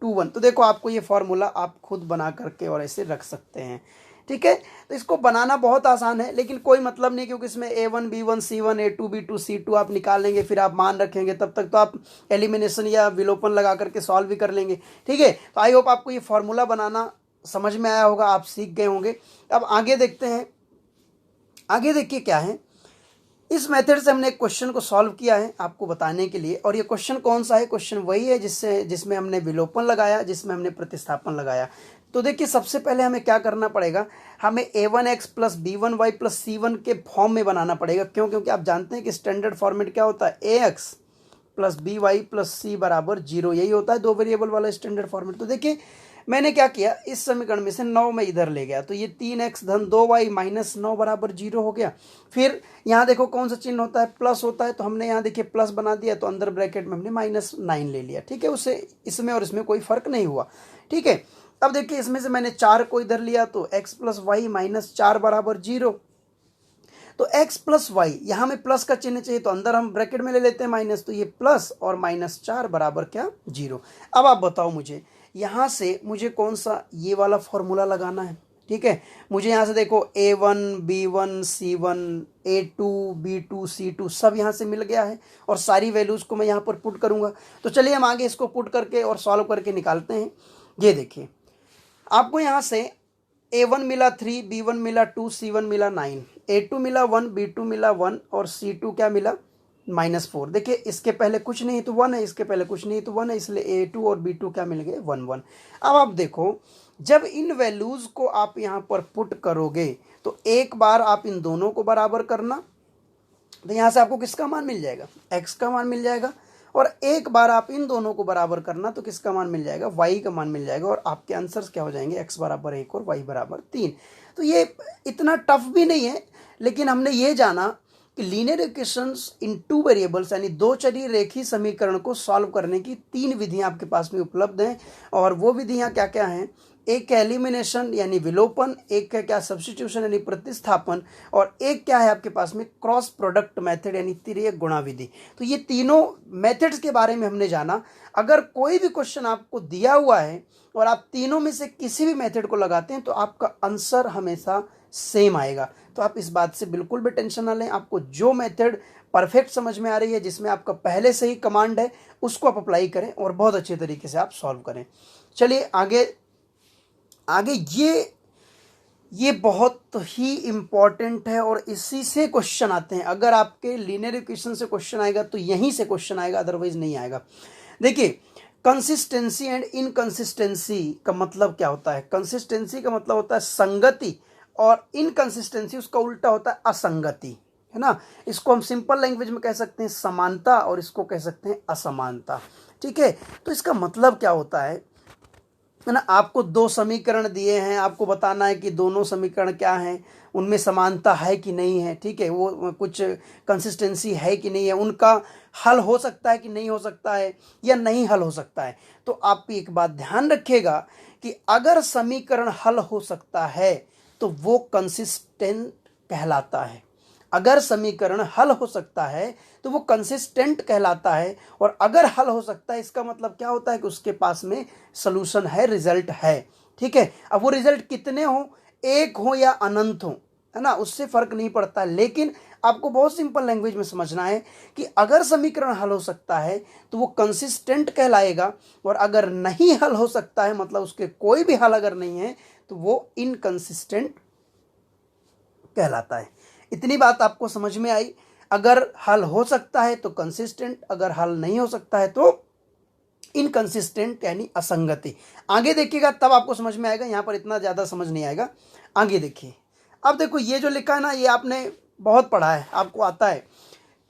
2 1। तो देखो आपको ये फॉर्मूला आप खुद बना करके और ऐसे रख सकते हैं। ठीक है, तो इसको बनाना बहुत आसान है, लेकिन कोई मतलब नहीं, क्योंकि इसमें A1 B1 C1 A2 B2 C2 आप निकाल लेंगे, फिर आप मान रखेंगे, तब तक तो आप एलिमिनेशन या विलोपन लगा करके सॉल्व भी कर लेंगे। ठीक है, तो आई होप आपको ये फॉर्मूला बनाना समझ में आया होगा, आप सीख गए होंगे। अब आगे देखते हैं। आगे देखिए क्या है, इस मेथड से हमने एक क्वेश्चन को सॉल्व किया है आपको बताने के लिए। और ये क्वेश्चन कौन सा है, क्वेश्चन वही है जिसमें हमने विलोपन लगाया, जिसमें हमने प्रतिस्थापन लगाया। तो देखिए सबसे पहले हमें क्या करना पड़ेगा, हमें a1x plus b1y plus c1 के फॉर्म में बनाना पड़ेगा। क्यों, क्योंकि आप जानते हैं कि स्टैंडर्ड फॉर्मेट क्या होता है, ax plus by plus c बराबर 0, यही होता है दो वेरिएबल वाला स्टैंडर्ड फॉर्मेट। तो देखिए मैंने क्या किया, इस समीकरण में से 9 में इधर ले गया, तो ये 3x धन 2y माइनस 9 बराबर 0 हो गया। फिर यहाँ देखो कौन सा चिन्ह होता है, प्लस होता है, तो हमने यहाँ देखिए प्लस बना दिया, तो अंदर ब्रैकेट में हमने -9 ले लिया। ठीक है, उससे इसमें और इसमें कोई फर्क नहीं हुआ। ठीक है, अब देखिए इसमें से मैंने 4 को इधर लिया, तो x प्लस वाई माइनस 4 बराबर 0। तो x प्लस वाई, यहाँ में प्लस का चिन्ह चाहिए, तो अंदर हम ब्रैकेट में ले लेते हैं माइनस, तो ये प्लस और -4 बराबर क्या, 0। अब आप बताओ मुझे यहाँ से मुझे कौन सा ये वाला फॉर्मूला लगाना है। ठीक है, मुझे यहाँ से देखो a1 b1 c1 a2 b2 c2 सब यहाँ से मिल गया है, और सारी वैल्यूज़ को मैं यहाँ पर पुट करूँगा। तो चलिए हम आगे इसको पुट करके और सॉल्व करके निकालते हैं। ये देखिए आपको यहाँ से a1 मिला 3, b1 मिला 2, c1 मिला 9, a2 मिला 1, b2 मिला 1 और c2 क्या मिला, -4। देखिए इसके पहले कुछ नहीं तो 1 है, इसके पहले कुछ नहीं तो 1 है, इसलिए a2 और b2 क्या मिल गए, 1 1। अब आप देखो जब इन वैल्यूज़ को आप यहाँ पर पुट करोगे तो एक बार आप इन दोनों को बराबर करना, तो यहाँ से आपको किसका मान मिल जाएगा, x का मान मिल जाएगा, और एक बार आप इन दोनों को बराबर करना तो किसका मान मिल जाएगा, y का मान मिल जाएगा, और आपके आंसर्स क्या हो जाएंगे, x बराबर 1 और y बराबर 3। तो ये इतना टफ भी नहीं है, लेकिन हमने ये जाना कि लीनियर इक्वेशंस इन टू वेरिएबल्स यानी दो चरी रेखीय समीकरण को सॉल्व करने की 3 विधियां आपके पास में उपलब्ध हैं। और वो विधियां क्या क्या हैं, एक है एलिमिनेशन यानी विलोपन, एक है क्या सब्स्टिट्यूशन यानी प्रतिस्थापन, और एक क्या है आपके पास में क्रॉस प्रोडक्ट मेथड यानी तिर्यक गुणा विधि। तो ये तीनों मेथड्स के बारे में हमने जाना। अगर कोई भी क्वेश्चन आपको दिया हुआ है और आप तीनों में से किसी भी मेथड को लगाते हैं तो आपका आंसर हमेशा सेम आएगा। तो आप इस बात से बिल्कुल भी टेंशन ना लें, आपको जो मेथड परफेक्ट समझ में आ रही है, जिसमें आपका पहले से ही कमांड है, उसको आप अप्लाई करें और बहुत अच्छे तरीके से आप सॉल्व करें। चलिए आगे आगे ये बहुत ही इम्पॉर्टेंट है और इसी से क्वेश्चन आते हैं। अगर आपके लीनियर इक्वेशन से क्वेश्चन आएगा तो यहीं से क्वेश्चन आएगा, अदरवाइज नहीं आएगा। देखिए, कंसिस्टेंसी एंड इनकंसिस्टेंसी का मतलब क्या होता है। कंसिस्टेंसी का मतलब होता है संगति, और इनकंसिस्टेंसी उसका उल्टा होता है असंगति, है ना। इसको हम सिंपल लैंग्वेज में कह सकते हैं समानता, और इसको कह सकते हैं असमानता। ठीक है, तो इसका मतलब क्या होता है ना, आपको दो समीकरण दिए हैं, आपको बताना है कि दोनों समीकरण क्या हैं, उनमें समानता है कि नहीं है, ठीक है, वो कुछ कंसिस्टेंसी है कि नहीं है, उनका हल हो सकता है कि नहीं हो सकता है, या नहीं हल हो सकता है। तो आप एक बात ध्यान रखिएगा कि अगर समीकरण हल हो सकता है तो वो कंसिस्टेंट कहलाता है। अगर समीकरण हल हो सकता है तो वो कंसिस्टेंट कहलाता है, और अगर हल हो सकता है इसका मतलब क्या होता है कि उसके पास में सलूशन है, रिजल्ट है। ठीक है, अब वो रिजल्ट कितने हो, एक हो या अनंत हो, है ना, उससे फर्क नहीं पड़ता। लेकिन आपको बहुत सिंपल लैंग्वेज में समझना है कि अगर समीकरण हल हो सकता है तो वो कंसिस्टेंट कहलाएगा, और अगर नहीं हल हो सकता है मतलब उसके कोई भी हल अगर नहीं है तो वो इनकंसिस्टेंट कहलाता है। इतनी बात आपको समझ में आई। अगर हल हो सकता है तो कंसिस्टेंट, अगर हल नहीं हो सकता है तो इनकंसिस्टेंट यानी असंगति। आगे देखिएगा तब आपको समझ में आएगा, यहां पर इतना ज्यादा समझ नहीं आएगा। आगे देखिए, अब देखो ये जो लिखा है ना, ये आपने बहुत पढ़ा है, आपको आता है।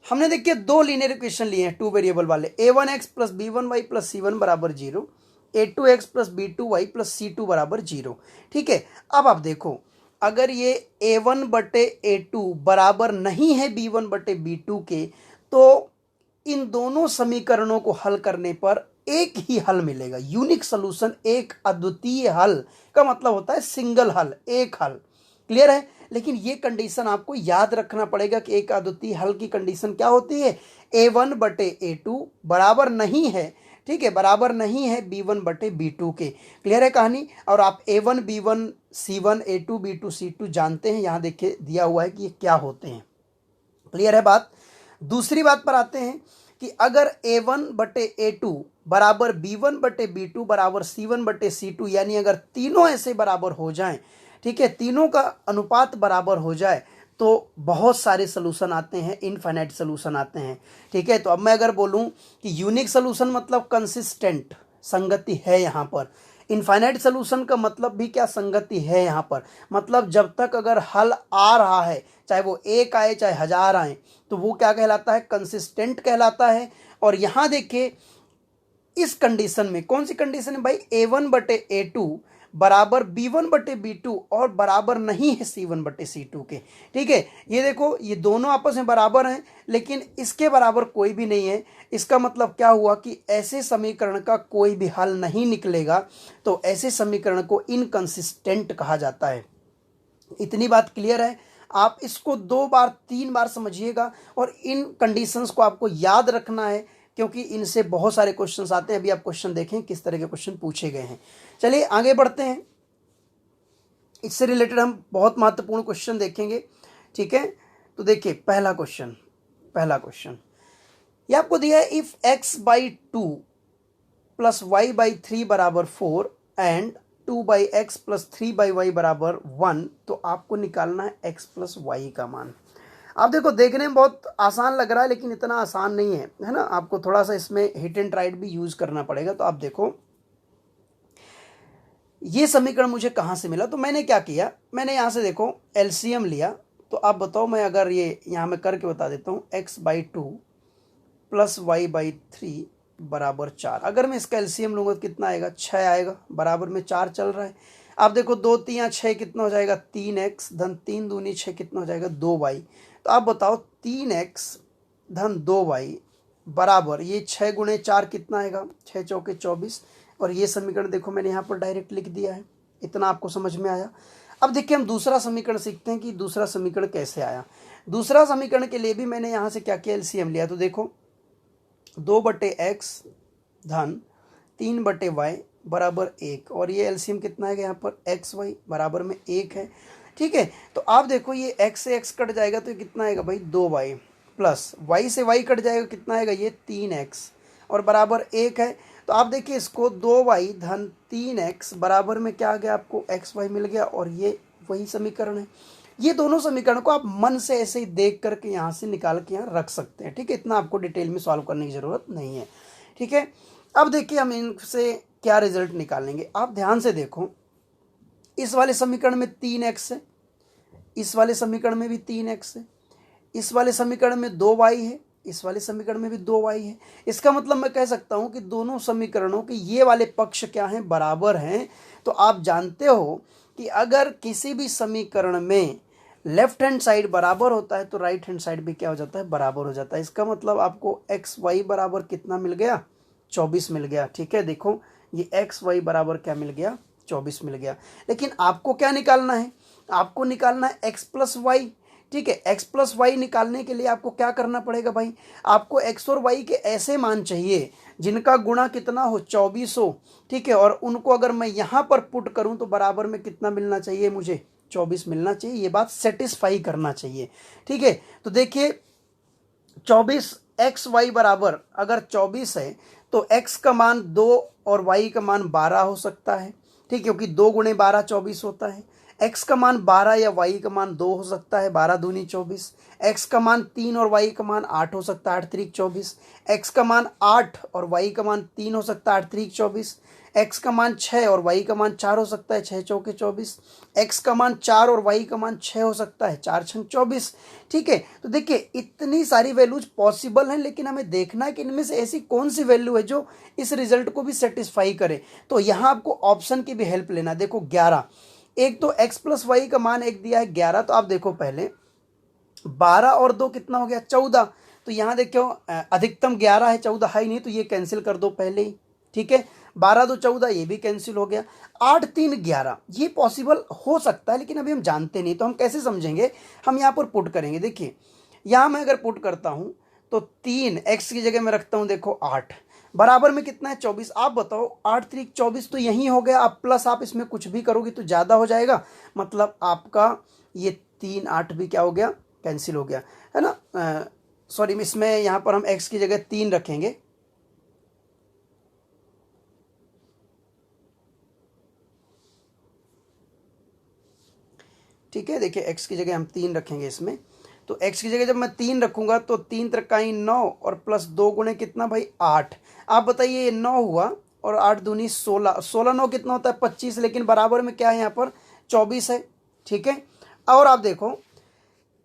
हमने देखिए दो लीनियर इक्वेशन लिए हैं टू वेरिएबल वाले, a1x plus b1y plus c1 बराबर 0, a2x plus b2y plus c2 बराबर 0। ठीक है, अब आप देखो, अगर ये a1 बटे a2 बराबर नहीं है b1 बटे b2 के, तो इन दोनों समीकरणों को हल करने पर एक ही हल मिलेगा, यूनिक सॉल्यूशन, एक अद्वितीय हल का मतलब होता है सिंगल हल, एक हल। क्लियर है, लेकिन ये कंडीशन आपको याद रखना पड़ेगा कि एक अद्वितीय हल की कंडीशन क्या होती है, a1 बटे a2 बराबर नहीं है, ठीक है, बराबर नहीं है b1 बटे b2 के। क्लियर है कहानी। और आप a1 b1 c1 a2 b2 c2 जानते हैं, यहां देखिए दिया हुआ है कि ये क्या होते हैं। क्लियर है बात। दूसरी बात पर आते हैं कि अगर a1 बटे a2 बराबर b1 बटे b2 बराबर c1 बटे c2, यानी अगर तीनों ऐसे बराबर हो जाएं, ठीक है, तीनों का अनुपात बराबर हो जाए, तो बहुत सारे सलूशन आते हैं, इनफाइनाइट सलूशन आते हैं। ठीक है, तो अब मैं अगर बोलूं कि यूनिक सलूशन मतलब कंसिस्टेंट, संगति है यहाँ पर। इनफाइनाइट सलूशन का मतलब भी क्या, संगति है यहाँ पर। मतलब जब तक अगर हल आ रहा है, चाहे वो एक आए चाहे हजार आए, तो वो क्या कहलाता है, कंसिस्टेंट कहलाता है। और यहाँ देखिए इस कंडीशन में, कौन सी कंडीशन है भाई, a1 बटे a2 बराबर b1 बटे b2 और बराबर नहीं है c1 बटे c2 के। ठीक है, ये देखो ये दोनों आपस में बराबर हैं, लेकिन इसके बराबर कोई भी नहीं है। इसका मतलब क्या हुआ कि ऐसे समीकरण का कोई भी हल नहीं निकलेगा, तो ऐसे समीकरण को इनकंसिस्टेंट कहा जाता है। इतनी बात क्लियर है। आप इसको 2 बार 3 बार समझिएगा, और इन कंडीशंस को आपको याद रखना है, क्योंकि इनसे बहुत सारे क्वेश्चंस आते हैं। अभी आप क्वेश्चन देखें किस तरह के क्वेश्चन पूछे गए हैं। चलिए आगे बढ़ते हैं, इससे रिलेटेड हम बहुत महत्वपूर्ण क्वेश्चन देखेंगे। ठीक है, तो देखिए पहला क्वेश्चन ये आपको दिया है, if x by 2 plus y by 3 बराबर 4 and 2 by X plus 3 by Y बराबर 1, तो आपको निकालना है x प्लस वाई का मान। आप देखो, देखने में बहुत आसान लग रहा है, लेकिन इतना आसान नहीं है ना। आपको थोड़ा सा इसमें हिट एंड राइट भी यूज करना पड़ेगा। तो आप देखो ये समीकरण मुझे कहाँ से मिला, तो मैंने क्या किया, मैंने यहाँ से देखो एलसीएम लिया। तो आप बताओ, मैं अगर ये यहाँ में करके बता देता हूँ, x by 2 plus Y by 3 बराबर 4। अगर मैं इसका एलसीएम लूँगा तो कितना आएगा, 6 आएगा, बराबर में 4 चल रहा है। अब देखो 2 3 6 कितना हो जाएगा, 3x धन 3 दूनी 6 कितना हो जाएगा, 2y। तो आप बताओ 3x धन 2y बराबर ये 6 गुणे 4 कितना आएगा, 6 चौके 24। और ये समीकरण देखो मैंने यहाँ पर डायरेक्ट लिख दिया है। इतना आपको समझ में आया। अब देखिए हम दूसरा समीकरण सीखते हैं कि दूसरा समीकरण कैसे आया। दूसरा समीकरण के लिए भी मैंने यहाँ से क्या किया, एलसीएम लिया। तो देखो 2/x धन 3/y बराबर 1, और ये एलसीएम कितना है यहाँ पर, xy बराबर में 1 है। ठीक है, तो आप देखो ये x से x कट जाएगा तो ये कितना आएगा भाई, 2y प्लस y से y कट जाएगा कितना आएगा, ये 3x और बराबर 1 है। तो आप देखिए इसको 2y धन 3x बराबर में क्या आ गया, आपको xy मिल गया, और ये वही समीकरण है। ये दोनों समीकरण को आप मन से ऐसे ही देख करके यहाँ से निकाल के यहाँ रख सकते हैं। ठीक है, इतना आपको डिटेल में सॉल्व करने की ज़रूरत नहीं है। ठीक है, अब देखिए हम इनसे क्या रिजल्ट निकालेंगे। आप ध्यान से देखो, इस वाले समीकरण में 3x है, इस वाले समीकरण में भी 3x है, इस वाले समीकरण में 2y है, इस वाले समीकरण में भी 2y है। इसका मतलब मैं कह सकता हूं कि दोनों समीकरणों के ये वाले पक्ष क्या हैं, बराबर हैं। तो आप जानते हो कि अगर किसी भी समीकरण में लेफ्ट हैंड साइड बराबर होता है तो राइट हैंड साइड भी क्या हो जाता है, बराबर हो जाता है। इसका मतलब आपको एक्स वाई बराबर कितना मिल गया, 24 मिल गया। ठीक है, देखो ये एक्स वाई बराबर क्या मिल गया, 24 मिल गया। लेकिन आपको क्या निकालना है, आपको निकालना है एक्स प्लस वाई। ठीक है, एक्स प्लस वाई निकालने के लिए आपको क्या करना पड़ेगा भाई, आपको एक्स और वाई के ऐसे मान चाहिए जिनका गुणा कितना हो, 24 हो। ठीक है, और उनको अगर मैं यहाँ पर पुट करूँ तो बराबर में कितना मिलना चाहिए, मुझे 24 मिलना चाहिए। ये बात सेटिस्फाई करना चाहिए। ठीक है, तो देखिए 24 एक्स वाई बराबर अगर 24 है तो x का मान 2 और y का मान 12 हो सकता है। ठीक, क्योंकि 2 गुणे 12 24 होता है। x का मान 12 या y का मान 2 हो सकता है, 12 दूनी 24। x का मान 3 और y का मान 8 हो सकता है, 8 त्रिक 24। x का मान 8 और y का मान 3 हो सकता है, 8 त्रिक 24। x का मान 6 और y का मान 4 हो सकता है, 6 चौके 24। x का मान 4 और y का मान 6 हो सकता है, 4 छंग 24। ठीक है, तो देखिए इतनी सारी वैल्यूज पॉसिबल हैं, लेकिन हमें देखना है कि इनमें से ऐसी कौन सी वैल्यू है जो इस रिजल्ट को भी सेटिस्फाई करे। तो यहाँ आपको ऑप्शन की भी हेल्प लेना। देखो 11, एक तो x प्लस वाई का मान एक दिया है 11, तो आप देखो पहले 12 और 2 कितना हो गया, 14। तो यहाँ देखो अधिकतम 11 है, 14 है ही नहीं, तो ये कैंसिल कर दो पहले ही। ठीक है, 12 2 14, ये भी कैंसिल हो गया। 8 3 11, ये पॉसिबल हो सकता है, लेकिन अभी हम जानते नहीं, तो हम कैसे समझेंगे, हम यहाँ पर पुट करेंगे। देखिए यहाँ मैं अगर पुट करता हूँ तो 3 x की जगह मैं रखता हूँ, देखो 8 बराबर में कितना है, 24। आप बताओ 8 त्रिक 24 तो यही हो गया। आप प्लस आप इसमें कुछ भी करोगे तो ज़्यादा हो जाएगा, मतलब आपका ये 3 8 भी क्या हो गया, कैंसिल हो गया, है ना। सॉरी, इसमें यहाँ पर हम x की जगह 3 रखेंगे। ठीक है, देखिए x की जगह हम 3 रखेंगे इसमें। तो x की जगह जब मैं 3 रखूंगा तो 3 त्रिकाई 9 और प्लस 2 गुणे कितना भाई, 8। आप बताइए ये 9 हुआ और 8 दूनी 16, 16 9 कितना होता है, 25, लेकिन बराबर में क्या है यहाँ पर, 24 है। ठीक है, और आप देखो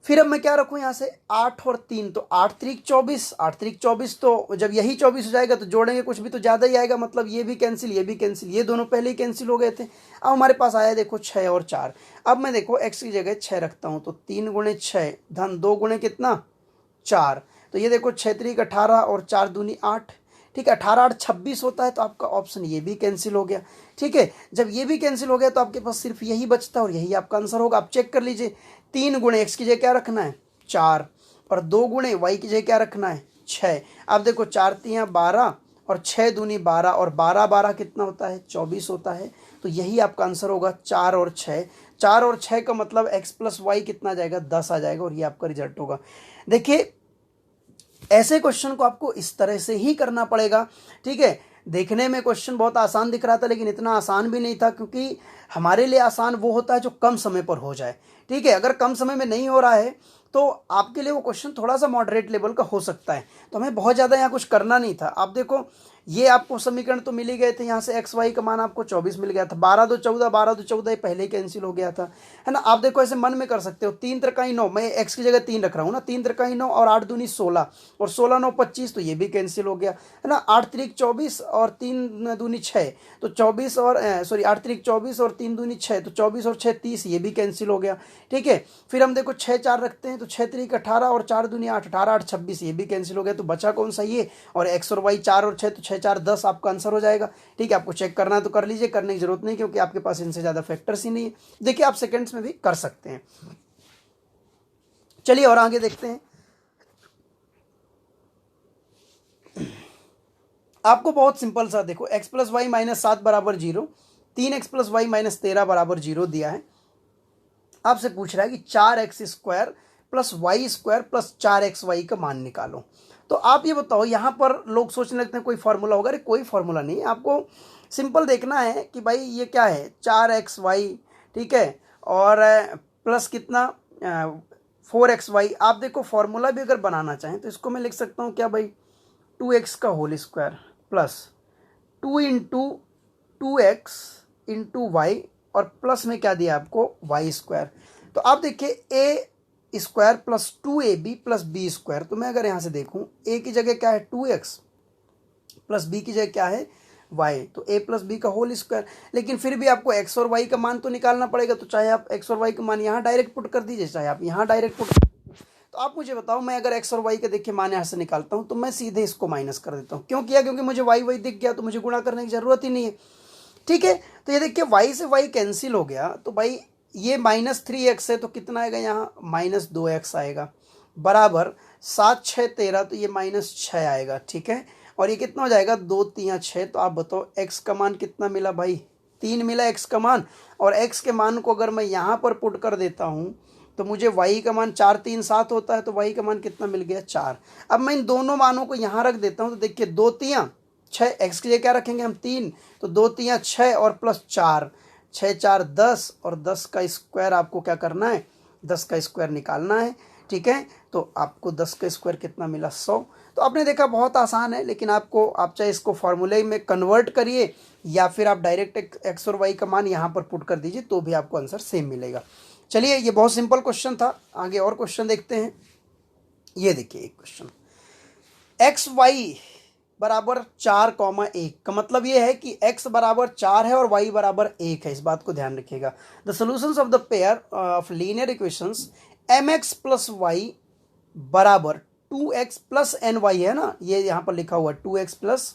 फिर अब मैं क्या रखूँ यहाँ से, 8 और 3, तो 8 त्रिक 24, 8 त्रिक 24, तो जब यही 24 हो जाएगा तो जोड़ेंगे कुछ भी तो ज़्यादा ही आएगा, मतलब ये भी कैंसिल, ये भी कैंसिल, ये दोनों पहले ही कैंसिल हो गए थे। अब हमारे पास आया देखो 6 और 4। अब मैं देखो x की जगह 6 रखता हूँ, तो 3 गुणे 6 धन 2 गुणे कितना, 4। तो ये देखो 6 त्रिक 18 और 4 दूनी 8। ठीक है, 18 8 26 होता है, तो आपका ऑप्शन ये भी कैंसिल हो गया। ठीक है, जब ये भी कैंसिल हो गया तो आपके पास सिर्फ यही बचता है और यही आपका आंसर होगा। आप चेक कर लीजिए, 3 गुणे x की जगह क्या रखना है, 4, और 2 गुणे y की जगह क्या रखना है, 6। आप देखो 4 3 12 और 6 दूनी 12 और 12 12 कितना होता है, 24 होता है। तो यही आपका आंसर होगा, 4 और 6। 4 और 6 का मतलब x प्लस वाई कितना आ जाएगा, 10 आ जाएगा, और ये आपका रिजल्ट होगा। देखिए ऐसे क्वेश्चन को आपको इस तरह से ही करना पड़ेगा। ठीक है, देखने में क्वेश्चन बहुत आसान दिख रहा था, लेकिन इतना आसान भी नहीं था, क्योंकि हमारे लिए आसान वो होता है जो कम समय पर हो जाए। ठीक है, अगर कम समय में नहीं हो रहा है तो आपके लिए वो क्वेश्चन थोड़ा सा मॉडरेट लेवल का हो सकता है, तो हमें बहुत ज़्यादा यहाँ कुछ करना नहीं था। आप देखो ये आपको समीकरण तो मिल ही गए थे, यहाँ से एक्स वाई का मान आपको 24 मिल गया था। 12 2 14, 12 2 14 पहले ही कैंसिल हो गया था, है ना। आप देखो ऐसे मन में कर सकते हो, 3 त्रिकाई 9, मैं एक्स की जगह 3 रख रहा हूँ ना, 3 त्रिकाई 9 और 8 दूनी 16 और 16 9 25, तो ये भी कैंसिल हो गया, है ना। 8 त्रिक 24 और 3 दूनी 6, तो 24 और सॉरी 8 त्रिक 24 और 3 दूनी 6, तो 24 और 6 30, ये भी कैंसिल हो गया, ठीक है। फिर हम देखो 6 4 रखते हैं, तो 6 त्रिक 18 और 4 दूनी 8, 18 8 26, ये भी कैंसिल हो गया। तो बचा कौन सा, ये और एक्स और वाई 4 और 6, तो 6 4 10 आपका आंसर हो जाएगा, ठीक है। आपको चेक करना है तो कर लीजिए, करने की जरूरत नहीं क्योंकि आपके पास इनसे ज्यादा फैक्टर्स ही नहीं है। देखिए आप सेकंड्स में भी कर सकते हैं। चलिए और आगे देखते हैं। आपको बहुत सिंपल सा देखो, x प्लस वाई माइनस 7 बराबर 0, 3x प्लस वाई माइनस 13 बराबर 0 दिया है। आपसे पूछ रहा है कि 4x square plus Y square plus 4x Y का मान निकालो। तो आप ये बताओ, यहाँ पर लोग सोचने लगते हैं कोई फार्मूला होगा, अरे कोई फार्मूला नहीं है। आपको सिंपल देखना है कि भाई ये क्या है, 4xy, ठीक है, और प्लस कितना 4xy। आप देखो फॉर्मूला भी अगर बनाना चाहें तो इसको मैं लिख सकता हूँ क्या भाई, 2x का whole square plus 2 into 2x into y, और प्लस में क्या दिया आपको, वाई स्क्वायर। तो आप देखिए a square plus 2ab plus b square, तो मैं अगर यहाँ से देखूँ, ए की जगह क्या है 2x प्लस बी की जगह क्या है y, तो a प्लस बी का होल स्क्वायर। लेकिन फिर भी आपको x और y का मान तो निकालना पड़ेगा, तो चाहे आप x और y का मान यहाँ डायरेक्ट पुट कर दीजिए, चाहे आप यहाँ डायरेक्ट पुट कर दीजिए। तो आप मुझे बताओ, मैं अगर x और y के देखिए मान यहाँ से निकालता हूँ, तो मैं सीधे इसको माइनस कर देता हूँ। क्यों किया, क्योंकि मुझे y दिख गया, तो मुझे गुणा करने की जरूरत ही नहीं है, ठीक है। तो ये देखिए y से y कैंसिल हो गया, तो भाई ये -3x है, तो कितना आएगा यहाँ, -2x आएगा, बराबर 7 6 13, तो ये -6 आएगा, ठीक है। और ये कितना हो जाएगा, 2 3 6। तो आप बताओ x का मान कितना मिला भाई, 3 मिला x का मान। और x के मान को अगर मैं यहाँ पर पुट कर देता हूँ तो मुझे y का मान 4 3 7 होता है, तो y का मान कितना मिल गया, 4। अब मैं इन दोनों मानों को यहाँ रख देता हूँ, तो देखिए 2 3 6, x के लिए क्या रखेंगे हम 3, तो 2 3 6 और प्लस 4, 6 4 10, और 10 का स्क्वायर आपको क्या करना है, 10 का स्क्वायर निकालना है, ठीक है। तो आपको 10 का स्क्वायर कितना मिला, 100। तो आपने देखा बहुत आसान है, लेकिन आपको, आप चाहे इसको फॉर्मूले में कन्वर्ट करिए या फिर आप डायरेक्ट एक्स और वाई का मान यहाँ पर पुट कर दीजिए, तो भी आपको आंसर सेम मिलेगा। चलिए ये बहुत सिंपल क्वेश्चन था, आगे और क्वेश्चन देखते हैं। ये देखिए एक क्वेश्चन, एक्स वाई बराबर 4 1 का मतलब ये है कि x बराबर 4 है और y बराबर 1 है, इस बात को ध्यान रखिएगा। The solutions of the pair of linear equations mx plus Y बराबर 2x प्लस एन वाई, है ना, ये यहाँ पर लिखा हुआ 2x प्लस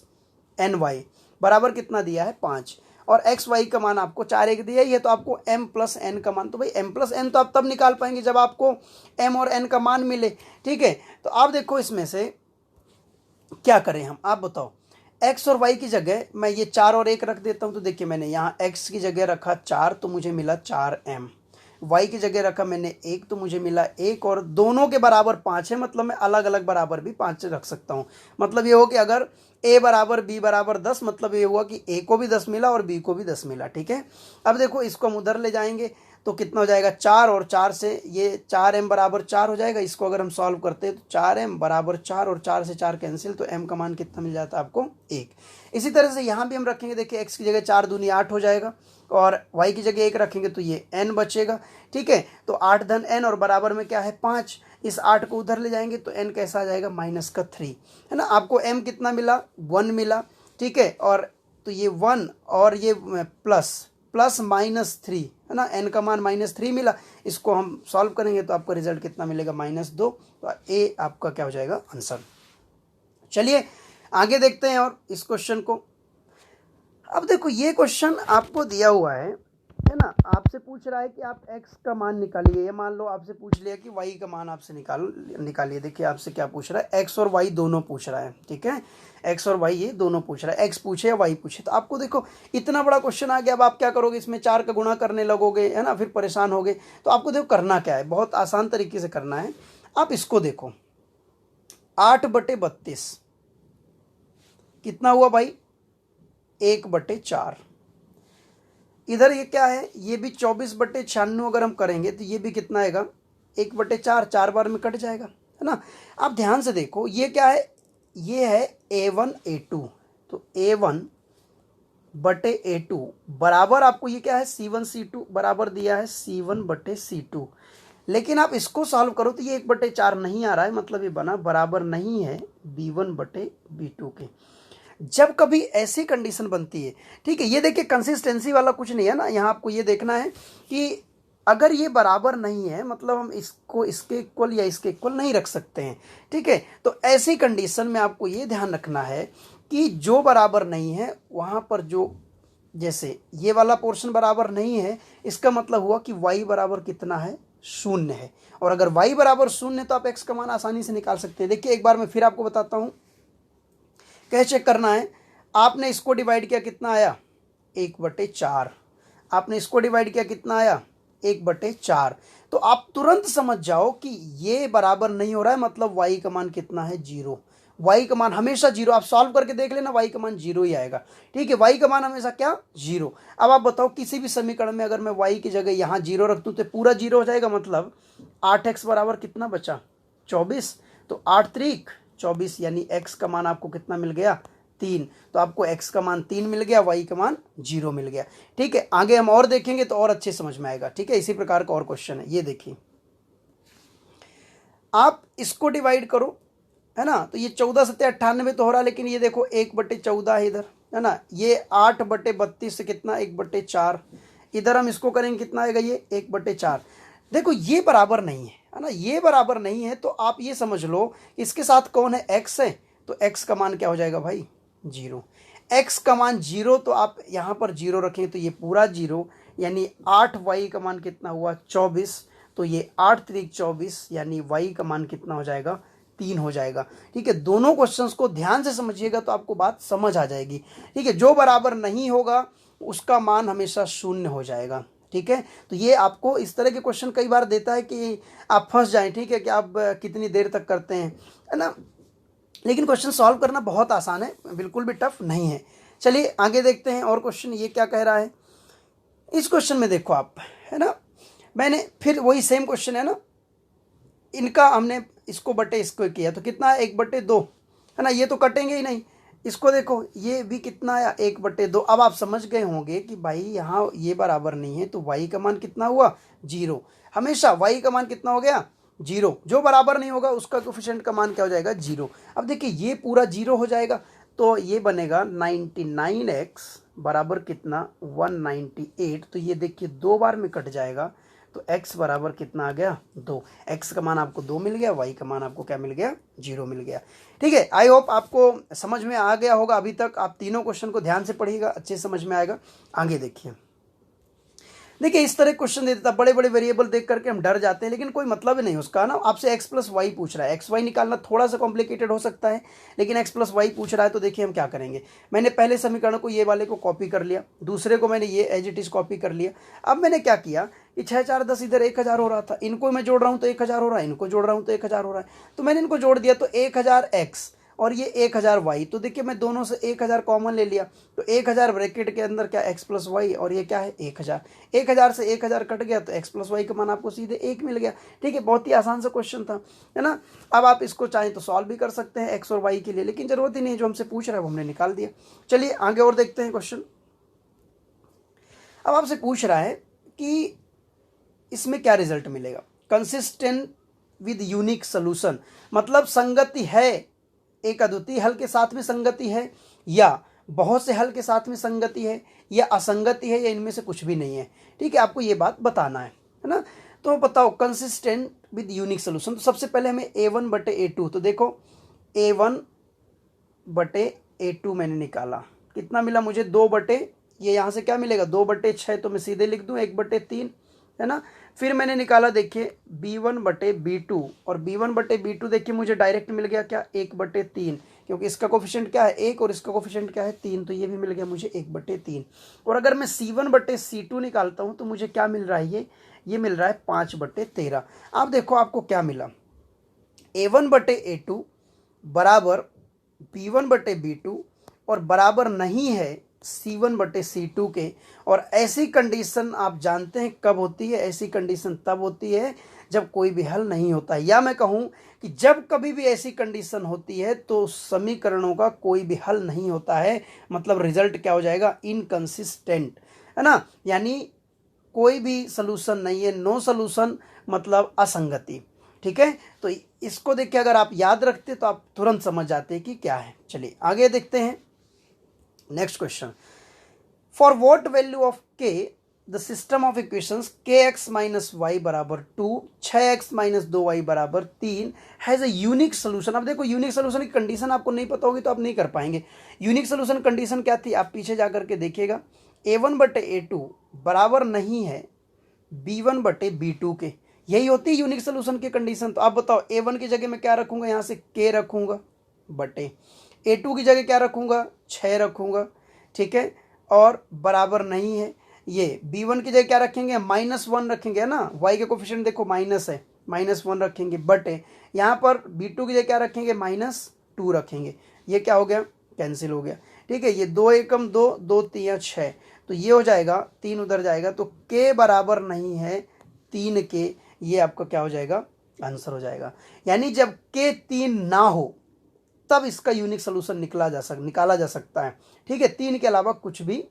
एन वाई बराबर कितना दिया है 5, और एक्स वाई का मान आपको 4 1 दिया है, तो आपको m प्लस एन का मान, तो भाई m प्लस एन तो आप तब निकाल पाएंगे जब आपको m और n का मान मिले, ठीक है। तो आप देखो इसमें से क्या करें हम, आप बताओ। x और y की जगह मैं ये 4 और 1 रख देता हूँ, तो देखिए मैंने यहाँ x की जगह रखा 4, तो मुझे मिला 4m, y की जगह रखा मैंने 1, तो मुझे मिला 1, और दोनों के बराबर 5 है, मतलब मैं अलग अलग बराबर भी 5 रख सकता हूँ। मतलब ये हो कि अगर a बराबर b बराबर 10, मतलब ये हुआ कि a को भी 10 मिला और b को भी 10 मिला, ठीक है। अब देखो इसको हम उधर ले जाएंगे, तो कितना हो जाएगा 4, और 4 से ये 4m बराबर 4 हो जाएगा। इसको अगर हम सॉल्व करते हैं तो 4m बराबर 4, और 4 से 4 कैंसिल, तो m का मान कितना मिल जाता है आपको 1। इसी तरह से यहाँ भी हम रखेंगे, देखिए x की जगह 4 दूनी 8 हो जाएगा, और y की जगह 1 रखेंगे तो ये n बचेगा, ठीक है। तो 8 धन n, और बराबर में क्या है 5, इस 8 को उधर ले जाएंगे तो n कैसा आ जाएगा -3, है ना। आपको m कितना मिला, 1 मिला, ठीक है। और तो ये 1 और ये प्लस -3, है ना, n का मान -3 मिला। इसको हम सॉल्व करेंगे तो आपको रिजल्ट कितना मिलेगा, -2। तो a आपका क्या हो जाएगा, आंसर। चलिए आगे देखते हैं और इस क्वेश्चन को। अब देखो ये क्वेश्चन आपको दिया हुआ है ना, आपसे पूछ रहा है कि आप x का मान निकालिए। ये मान लो आपसे पूछ लिया कि y का मान आपसे निकालिए। देखिए आपसे क्या पूछ रहा है, x और y दोनों पूछ रहा है, ठीक है। x और y ये दोनों पूछ रहा है, x पूछे या y पूछे। तो आपको देखो इतना बड़ा क्वेश्चन आ गया, अब आप क्या करोगे, इसमें 4 का गुणा करने लगोगे, है ना, फिर परेशान होगे। तो आपको देखो करना क्या है, बहुत आसान तरीके से करना है। आप इसको देखो, 8/32 कितना हुआ भाई, 1/4। इधर ये क्या है, ये भी 24/96 अगर हम करेंगे तो ये भी कितना आएगा, 1/4, 4 बार में कट जाएगा, है ना। आप ध्यान से देखो ये क्या है, ये है A1 A2, तो A1 बटे A2 बराबर आपको ये क्या है C1 C2 बराबर दिया है C1 बटे C2। लेकिन आप इसको सॉल्व करो तो ये 1/4 नहीं आ रहा है, मतलब ये बना बराबर नहीं है B1 बटे B2 के। जब कभी ऐसी कंडीशन बनती है, ठीक है, ये देखिए कंसिस्टेंसी वाला कुछ नहीं है ना, यहाँ आपको ये देखना है कि अगर ये बराबर नहीं है मतलब हम इसको इसके इक्वल या इसके इक्वल नहीं रख सकते हैं, ठीक है। तो ऐसी कंडीशन में आपको ये ध्यान रखना है कि जो बराबर नहीं है वहाँ पर जो, जैसे ये वाला पोर्शन बराबर नहीं है, इसका मतलब हुआ कि y बराबर कितना है, 0 है। और अगर y बराबर 0 है तो आप x का मान आसानी से निकाल सकते हैं। देखिए एक बार मैं फिर आपको बताता हूँ, कैसे चेक करना है। आपने इसको डिवाइड किया, कितना आया 1/4। आपने इसको डिवाइड किया, कितना आया 1/4। तो आप तुरंत समझ जाओ कि ये बराबर नहीं हो रहा है, मतलब y का मान कितना है 0। y का मान हमेशा 0, आप सॉल्व करके देख लेना y का मान 0 ही आएगा, ठीक है। y का मान हमेशा क्या 0। अब आप बताओ किसी भी समीकरण में अगर मैं y की जगह यहाँ 0 रख दूँ तो पूरा 0 हो जाएगा, मतलब 8x बराबर कितना बचा 24। तो 8 त्रिक 24 यानी x का मान आपको कितना मिल गया 3। तो आपको x का मान 3 मिल गया, y का मान 0 मिल गया, ठीक है। आगे हम और देखेंगे तो और अच्छे समझ में आएगा, ठीक है। इसी प्रकार का और क्वेश्चन है, ये देखिए आप इसको डिवाइड करो, है ना। तो ये 14 सत्ते 98 तो हो रहा है, लेकिन ये देखो 1/14 है इधर, है ना। ये 8/32 से कितना 1/4, इधर हम इसको करेंगे कितना आएगा ये 1/4। देखो ये बराबर नहीं है ना, ये बराबर नहीं है। तो आप ये समझ लो इसके साथ कौन है x है, तो x का मान क्या हो जाएगा भाई 0। x का मान 0, तो आप यहाँ पर 0 रखें तो ये पूरा 0, यानी 8y का मान कितना हुआ 24। तो ये 8 त्रिक 24 यानी y का मान कितना हो जाएगा 3 हो जाएगा, ठीक है। दोनों क्वेश्चंस को ध्यान से समझिएगा तो आपको बात समझ आ जाएगी, ठीक है। जो बराबर नहीं होगा उसका मान हमेशा 0 हो जाएगा, ठीक है। तो ये आपको इस तरह के क्वेश्चन कई बार देता है कि आप फंस जाएं, ठीक है, कि आप कितनी देर तक करते हैं, है ना। लेकिन क्वेश्चन सॉल्व करना बहुत आसान है, बिल्कुल भी टफ नहीं है। चलिए आगे देखते हैं और क्वेश्चन ये क्या कह रहा है। इस क्वेश्चन में देखो आप, है ना, मैंने फिर वही सेम क्वेश्चन है ना, इनका हमने इसको बटे इसको किया तो कितना है 1/2, है ना। ये तो कटेंगे ही नहीं, इसको देखो ये भी कितना आया 1/2। अब आप समझ गए होंगे कि भाई यहाँ ये बराबर नहीं है, तो y का मान कितना हुआ 0। हमेशा y का मान कितना हो गया 0, जो बराबर नहीं होगा उसका कोफिशिएंट का मान क्या हो जाएगा 0। अब देखिए ये पूरा 0 हो जाएगा, तो ये बनेगा 99x बराबर कितना 198। तो ये देखिए 2 बार में कट जाएगा, तो x बराबर कितना आ गया 2। x का मान आपको 2 मिल गया, y का मान आपको क्या मिल गया 0 मिल गया, ठीक है। आई होप आपको समझ में आ गया होगा। अभी तक आप तीनों क्वेश्चन को ध्यान से पढ़िएगा, अच्छे समझ में आएगा। आगे देखिए, देखिए इस तरह क्वेश्चन दे देता, बड़े बड़े वेरिएबल देख करके हम डर जाते हैं, लेकिन कोई मतलब ही नहीं उसका ना। आपसे x + y पूछ रहा है, x y निकालना थोड़ा सा कॉम्प्लिकेटेड हो सकता है, लेकिन x + y पूछ रहा है। तो देखिए हम क्या करेंगे, मैंने पहले समीकरण को ये वाले को कॉपी कर लिया, दूसरे को मैंने ये एज इट इज कॉपी कर लिया। अब मैंने क्या किया कि 6 4 10 इधर 1000 हो रहा था, इनको मैं जोड़ रहा हूँ तो 1000 हो रहा है, इनको जोड़ रहा हूँ तो 1000 हो रहा है। तो मैंने इनको जोड़ दिया तो 1000x और ये 1000y। तो देखिए मैं दोनों से 1000 कॉमन ले लिया, तो 1000 ब्रैकेट के अंदर क्या x + y और ये क्या है 1000। 1000 से 1000 कट गया तो x + y का मान आपको सीधे 1 मिल गया, ठीक है। बहुत ही आसान सा क्वेश्चन था, है ना। अब आप इसको चाहें तो सॉल्व भी कर सकते हैं x और y के लिए, लेकिन जरूरत ही नहीं, जो हमसे पूछ रहा है वो हमने निकाल दिया। चलिए आगे और देखते हैं क्वेश्चन। अब आपसे पूछ रहा है कि इसमें क्या रिजल्ट मिलेगा, कंसिस्टेंट विद यूनिक सोल्यूशन, मतलब संगति है, एक अद्वितीय हल के साथ में संगति है, या बहुत से हल के साथ में संगति है, या असंगति है, या इनमें से कुछ भी नहीं है, ठीक है। आपको ये बात बताना है ना। तो बताओ कंसिस्टेंट विद यूनिक सोल्यूशन। तो सबसे पहले हमें A1/A2, तो देखो A1/A2 मैंने निकाला, कितना मिला मुझे 2 ये यहाँ से क्या मिलेगा 2/6, तो मैं सीधे लिख दूँ 1/3, है ना। फिर मैंने निकाला देखिए B1/B2, और B1/B2 देखिए मुझे डायरेक्ट मिल गया क्या 1/3, क्योंकि इसका कोफिशिएंट क्या है 1 और इसका कोफिशिएंट क्या है 3, तो ये भी मिल गया मुझे 1/3। और अगर मैं C1/C2 निकालता हूँ तो मुझे क्या मिल रहा है, ये मिल रहा है 5/13। आप देखो आपको क्या मिला, A1/A2 बराबर B1/B2 और बराबर नहीं है C1/C2 के। और ऐसी कंडीशन आप जानते हैं कब होती है? ऐसी कंडीशन तब होती है जब कोई भी हल नहीं होता है, या मैं कहूँ कि जब कभी भी ऐसी कंडीशन होती है तो समीकरणों का कोई भी हल नहीं होता है। मतलब रिजल्ट क्या हो जाएगा? इनकंसिस्टेंट, है ना, यानी कोई भी सलूशन नहीं है, नो सलूशन मतलब असंगति। ठीक है, तो इसको देख के अगर आप याद रखते तो आप तुरंत समझ जाते कि क्या है। चलिए आगे देखते हैं next question. For what value of k the system of equations kx minus y बराबर 2, 6x माइनस 2y बराबर 3 हैज अ यूनिक सोल्यूशन। अब देखो यूनिक सोल्यूशन की कंडीशन आपको नहीं पता होगी तो आप नहीं कर पाएंगे। यूनिक सोल्यूशन कंडीशन क्या थी? आप पीछे जाकर के देखिएगा, a1/a2 बराबर नहीं है b1/b2 के। यही होती है यूनिक सोल्यूशन की कंडीशन। तो आप बताओ a1 की जगह मैं क्या रखूंगा? यहाँ से k रखूंगा बटे a2 की जगह क्या रखूंगा? 6 रखूंगा। ठीक है, और बराबर नहीं है। ये b1 की जगह क्या रखेंगे? -1 रखेंगे, है ना, y के कोफिशिएंट देखो माइनस है, -1 रखेंगे बटे यहाँ पर b2 की जगह क्या रखेंगे? -2 रखेंगे। ये क्या हो गया? कैंसिल हो गया। ठीक है, ये 2 एकम 2, 2 3 6, तो ये हो जाएगा 3 उधर जाएगा, तो k बराबर नहीं है 3 के। ये आपका क्या हो जाएगा? आंसर हो जाएगा। यानी जब k 3 ना हो तब इसका यूनिक सोल्यूशन निकाला जा सकता है। ठीक है, 3 के अलावा कुछ भी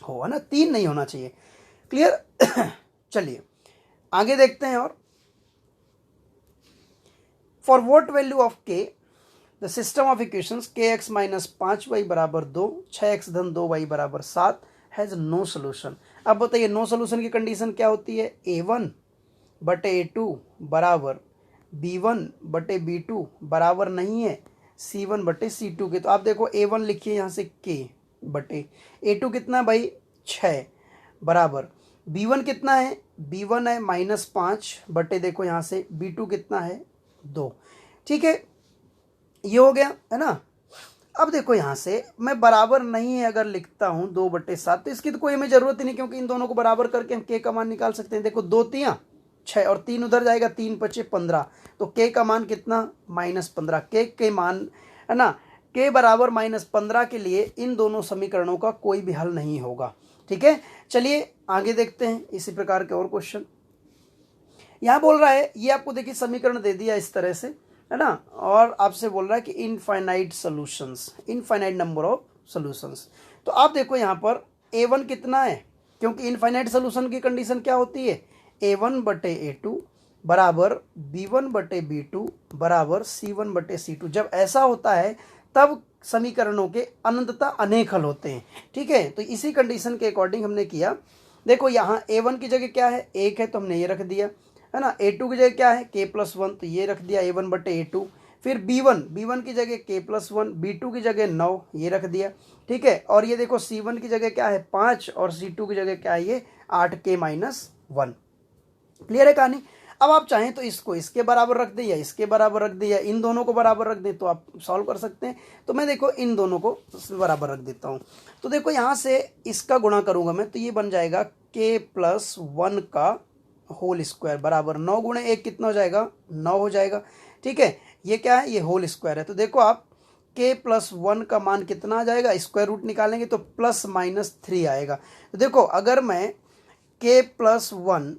हो, है ना, 3 नहीं होना चाहिए। क्लियर? चलिए आगे देखते हैं। और for what value of k the system of equations kx minus 5y बराबर 2, 6x धन 2y बराबर 7 हैज नो सोल्यूशन। अब बताइए नो सोल्यूशन की कंडीशन क्या होती है? a1/a2 बराबर b1/b2 बराबर नहीं है c1/c2 के। तो आप देखो a1 लिखिए यहाँ से k बटे a2 कितना है भाई? 6 बराबर b1 कितना है? b1 है -5 बटे देखो यहाँ से b2 कितना है? 2। ठीक है, ये हो गया, है ना। अब देखो यहाँ से मैं बराबर नहीं है अगर लिखता हूँ 2/7 तो इसकी तो कोई हमें जरूरत ही नहीं, क्योंकि इन दोनों को बराबर करके हम k का मान निकाल सकते हैं। देखो 2 3 6 और 3 उधर जाएगा, 3 5 15, तो k का मान कितना? -15। k के मान, है ना, k बराबर -15 के लिए इन दोनों समीकरणों का कोई भी हल नहीं होगा। ठीक है, चलिए आगे देखते हैं इसी प्रकार के और क्वेश्चन। यहाँ बोल रहा है, ये आपको देखिए समीकरण दे दिया इस तरह से, है ना, और आपसे बोल रहा है कि infinite solutions, infinite number of solutions. तो आप देखो यहाँ पर a1 कितना है? क्योंकि इनफाइनाइट सॉल्यूशन की कंडीशन क्या होती है? a1/a2 बराबर b1/b2 बराबर c1/c2। जब ऐसा होता है तब समीकरणों के अनंतता अनेक हल होते हैं। ठीक है, तो इसी कंडीशन के अकॉर्डिंग हमने किया। देखो यहाँ a1 की जगह क्या है? 1 है, तो हमने ये रख दिया, है ना। a2 की जगह क्या है? k+1, तो ये रख दिया a1/a2। फिर b1 की जगह k+1, b2 की जगह 9, ये रख दिया। ठीक है, और ये देखो c1 की जगह क्या है? 5, और c2 की जगह क्या है? ये 8k-1। क्लियर है कहानी? अब आप चाहें तो इसको इसके बराबर रख दें या इसके बराबर रख दें या इन दोनों को बराबर रख दें, तो आप सॉल्व कर सकते हैं। तो मैं देखो इन दोनों को बराबर रख देता हूँ। तो देखो यहाँ से इसका गुणा करूँगा मैं, तो ये बन जाएगा k+1 का होल स्क्वायर बराबर 9 गुणे 1 कितना हो जाएगा? 9 हो जाएगा। ठीक है, ये क्या है? ये होल स्क्वायर है। तो देखो आप k+1 का मान कितना आ जाएगा? स्क्वायर रूट निकालेंगे तो +-3 आएगा। तो देखो अगर मैं k+1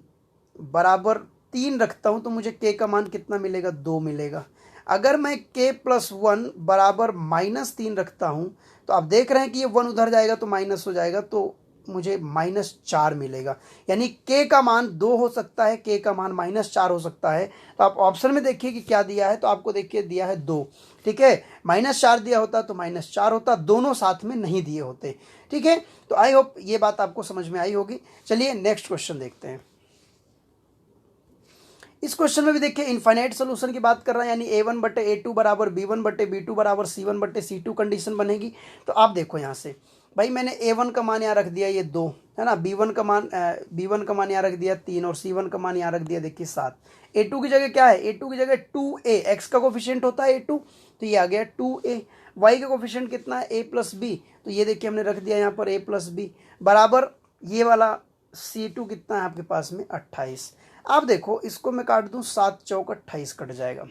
बराबर 3 रखता हूं तो मुझे k का मान कितना मिलेगा? 2 मिलेगा। अगर मैं k+1 बराबर -3 रखता हूं तो आप देख रहे हैं कि ये 1 उधर जाएगा तो माइनस हो जाएगा, तो मुझे -4 मिलेगा। यानी k का मान 2 हो सकता है, k का मान -4 हो सकता है। तो आप ऑप्शन में देखिए कि क्या दिया है, तो आपको देखिए दिया है 2। ठीक है, -4 दिया होता तो -4 होता, दोनों साथ में नहीं दिए होते। ठीक है, तो आई होप ये बात आपको समझ में आई होगी। चलिए नेक्स्ट क्वेश्चन देखते हैं। इस क्वेश्चन में भी देखिए इनफाइनाइट सोल्यूशन की बात कर रहा है, यानी a1/a2 बराबर b1/b2 बराबर c1/c2 कंडीशन बनेगी। तो आप देखो यहाँ से भाई मैंने a1 का मान यहाँ रख दिया ये 2, है ना, b1 का मान यहाँ रख दिया 3 और c1 का मान यहाँ रख दिया देखिए 7। a2 की जगह क्या है? a2 की जगह 2a, x का कोफिशिएंट होता है a2, तो ये आ गया 2a। y का कोफिशिएंट कितना है? a+b, तो ये देखिए हमने रख दिया यहाँ पर a+b बराबर ये वाला c2 कितना है आपके पास में? 28। अब देखो इसको मैं काट दूं, 7 चौक 28 कट जाएगा,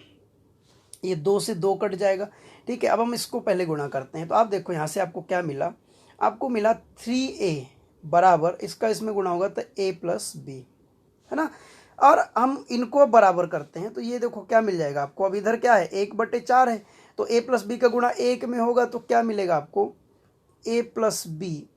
ये 2 से 2 कट जाएगा। ठीक है, अब हम इसको पहले गुणा करते हैं। तो आप देखो यहाँ से आपको क्या मिला? आपको मिला 3a बराबर, इसका इसमें गुणा होगा तो a प्लस बी, है ना। और हम इनको बराबर करते हैं तो ये देखो क्या मिल जाएगा आपको। अब इधर क्या है, 1/4 है, तो a प्लस बी का गुणा 1 में होगा तो क्या मिलेगा आपको, a प्लस बी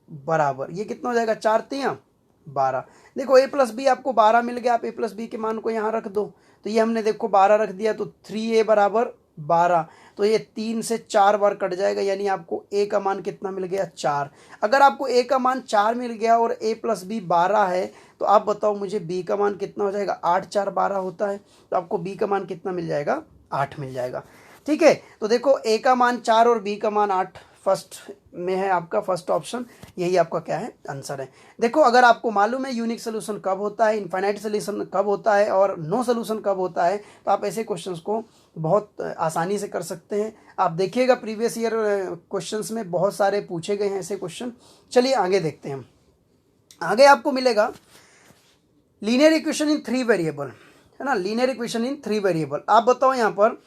बराबर, ये कितना हो जाएगा, 4×3=12। देखो a प्लस बी आपको 12 मिल गया, आप a प्लस बी के मान को यहाँ रख दो, तो ये हमने देखो 12 रख दिया, तो 3a बराबर 12, तो ये 3 से 4 बार कट जाएगा, यानी आपको a का मान कितना मिल गया, 4। अगर आपको a का मान 4 मिल गया और a प्लस बी 12 है, तो आप बताओ मुझे b का मान कितना हो जाएगा, 8×4=12 होता है, तो आपको b का मान कितना मिल जाएगा, 8 मिल जाएगा। ठीक है, तो देखो a का मान 4 और b का मान 8 फर्स्ट में है, आपका फर्स्ट ऑप्शन, यही आपका क्या है, आंसर है। देखो अगर आपको मालूम है यूनिक सोल्यूशन कब होता है, इनफाइनाइट सोल्यूशन कब होता है और नो सोल्यूशन कब होता है, तो आप ऐसे क्वेश्चंस को बहुत आसानी से कर सकते हैं। आप देखिएगा प्रीवियस ईयर क्वेश्चंस में बहुत सारे पूछे गए हैं ऐसे क्वेश्चन। चलिए आगे देखते हैं। आगे आपको मिलेगा लीनियर इक्वेशन इन 3 वेरिएबल, है ना, लीनियर इक्वेशन इन 3 वेरिएबल। आप बताओ यहाँ पर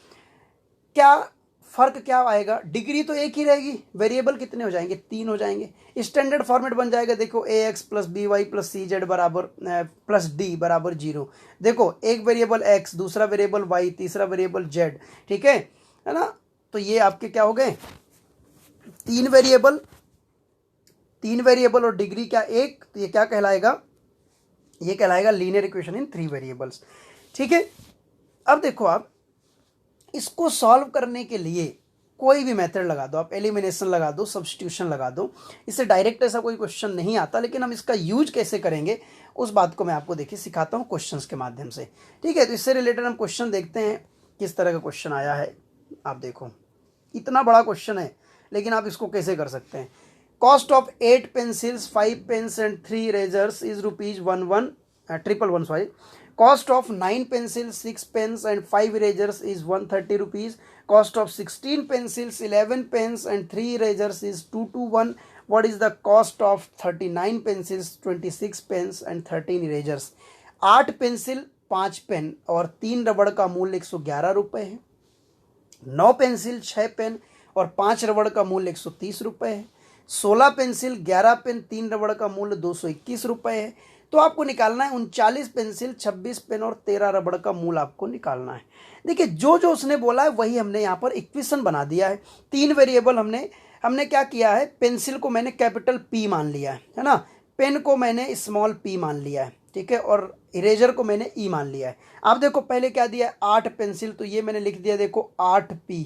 क्या फर्क क्या आएगा, डिग्री तो एक ही रहेगी, वेरिएबल कितने हो जाएंगे, 3 हो जाएंगे। स्टैंडर्ड फॉर्मेट बन जाएगा, देखो ax plus b y plus c z बराबर प्लस डी बराबर 0। देखो एक वेरिएबल x, दूसरा वेरिएबल y, तीसरा वेरिएबल z, ठीक है ना। तो ये आपके क्या हो गए, 3 वेरिएबल और डिग्री क्या एक, तो ये क्या कहलाएगा, ये कहलाएगा लीनियर इक्वेशन इन 3 वेरिएबल्स। ठीक है, अब देखो आप इसको सॉल्व करने के लिए कोई भी मेथड लगा दो, आप एलिमिनेशन लगा दो, सब्स्टिट्यूशन लगा दो, इससे डायरेक्ट ऐसा कोई क्वेश्चन नहीं आता, लेकिन हम इसका यूज कैसे करेंगे उस बात को मैं आपको देखिए सिखाता हूँ क्वेश्चंस के माध्यम से। ठीक है, तो इससे रिलेटेड हम क्वेश्चन देखते हैं किस तरह का क्वेश्चन आया है। आप देखो इतना बड़ा क्वेश्चन है, लेकिन आप इसको कैसे कर सकते हैं। Cost of 8 pencils 5 pens and 3 erasers is ₹111 sorry. Cost of 9 pencils, 6 pens and 5 erasers is 130 rupees. Cost of 16 pencils, 11 pens and 3 erasers is 221. What is the cost of 39 pencils, 26 pens and 13 erasers? 8 pencil 5 pen और 3 रबड़ का मूल्य 111 रुपये है। 9 pencil 6 pen और 5 रबड़ का मूल्य 130 रुपये है। 16 पेंसिल 11 पेन 3 रबड़ का मूल्य 221 रुपये है। तो आपको निकालना है 39 पेंसिल 26 पेन और 13 रबड़ का मूल्य आपको निकालना है। देखिए जो जो उसने बोला है वही हमने यहाँ पर इक्वेशन बना दिया है। 3 वेरिएबल हमने क्या किया है, पेंसिल को मैंने कैपिटल P मान लिया है ना, पेन को मैंने स्मॉल p मान लिया है, ठीक है, और इरेजर को मैंने E मान लिया है। आप देखो पहले क्या दिया है, 8 पेंसिल, तो ये मैंने लिख दिया देखो 8p,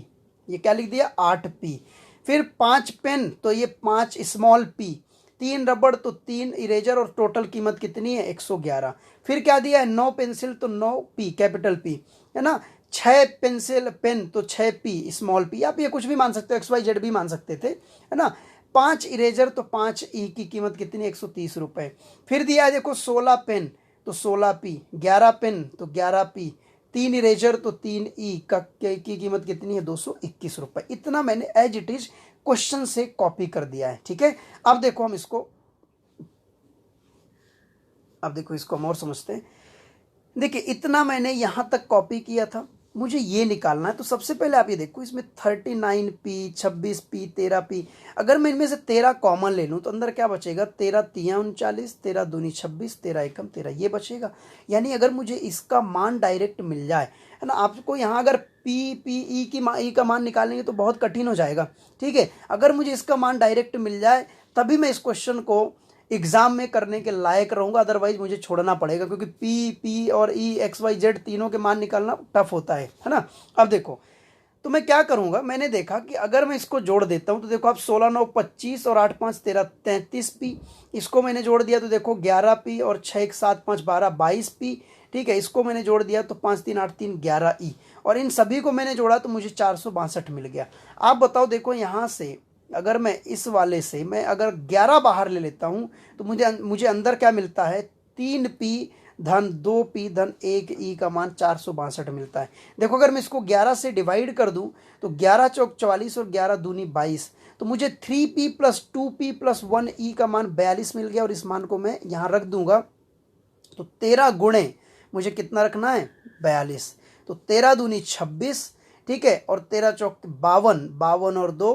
ये क्या लिख दिया 8p। फिर 5 पेन तो ये 5 स्मॉल p, 3 रबड़ तो 3 इरेजर और टोटल कीमत कितनी है 111। फिर क्या दिया है 9 पेंसिल तो 9p कैपिटल P, है ना। 6 पेंसिल पेन तो 6p स्मॉल p, आप ये कुछ भी मान सकते हो, XYZ भी मान सकते थे, है ना। 5 इरेजर तो 5e की कीमत कितनी 130 रुपये। फिर दिया है देखो 16 पेन तो 16p, 11 पेन तो 11p, 3 इरेजर तो 3e की कीमत कितनी है 221 रुपये। इतना मैंने एज इट इज क्वेश्चन से कॉपी कर दिया है, ठीक है। अब देखो हम इसको, अब देखो इसको हम और समझते हैं। देखिए इतना मैंने यहां तक कॉपी किया था, मुझे ये निकालना है। तो सबसे पहले आप ये देखो इसमें 39p 26p 13p, अगर मैं इनमें से 13 कॉमन ले लूँ तो अंदर क्या बचेगा, 13 तियां 39, 13 दूनी 26, 13 एकम 13, ये बचेगा। यानी अगर मुझे इसका मान डायरेक्ट मिल जाए, है ना, आपको यहाँ अगर ई का मान निकालेंगे तो बहुत कठिन हो जाएगा, ठीक है। अगर मुझे इसका मान डायरेक्ट मिल जाए तभी मैं इस क्वेश्चन को एग्जाम में करने के लायक रहूंगा, अदरवाइज मुझे छोड़ना पड़ेगा, क्योंकि पी और ई XYZ तीनों के मान निकालना टफ होता है ना। अब देखो तो मैं क्या करूंगा, मैंने देखा कि अगर मैं इसको जोड़ देता हूं तो देखो आप 16 9 25 और 8 5 13 33p, इसको मैंने जोड़ दिया तो देखो 11p और 6 1 7 5 12 22p, ठीक है। इसको मैंने जोड़ दिया तो 5 3 8 3 11e, और इन सभी को मैंने जोड़ा तो मुझे 462 मिल गया। आप बताओ देखो यहाँ से अगर मैं इस वाले से मैं अगर 11 बाहर ले लेता हूं तो मुझे अंदर क्या मिलता है, 3p धन 2p धन 1e का मान 462 मिलता है। देखो अगर मैं इसको 11 से डिवाइड कर दूं तो 11 चौक 44 और 11 दूनी 22, तो मुझे 3p plus 2p plus 1e का मान 42 मिल गया, और इस मान को मैं यहाँ रख दूंगा। तो 13 गुणे मुझे कितना रखना है 42, तो 13 दूनी 26, ठीक है, और 13 चौक 52, 52 और 2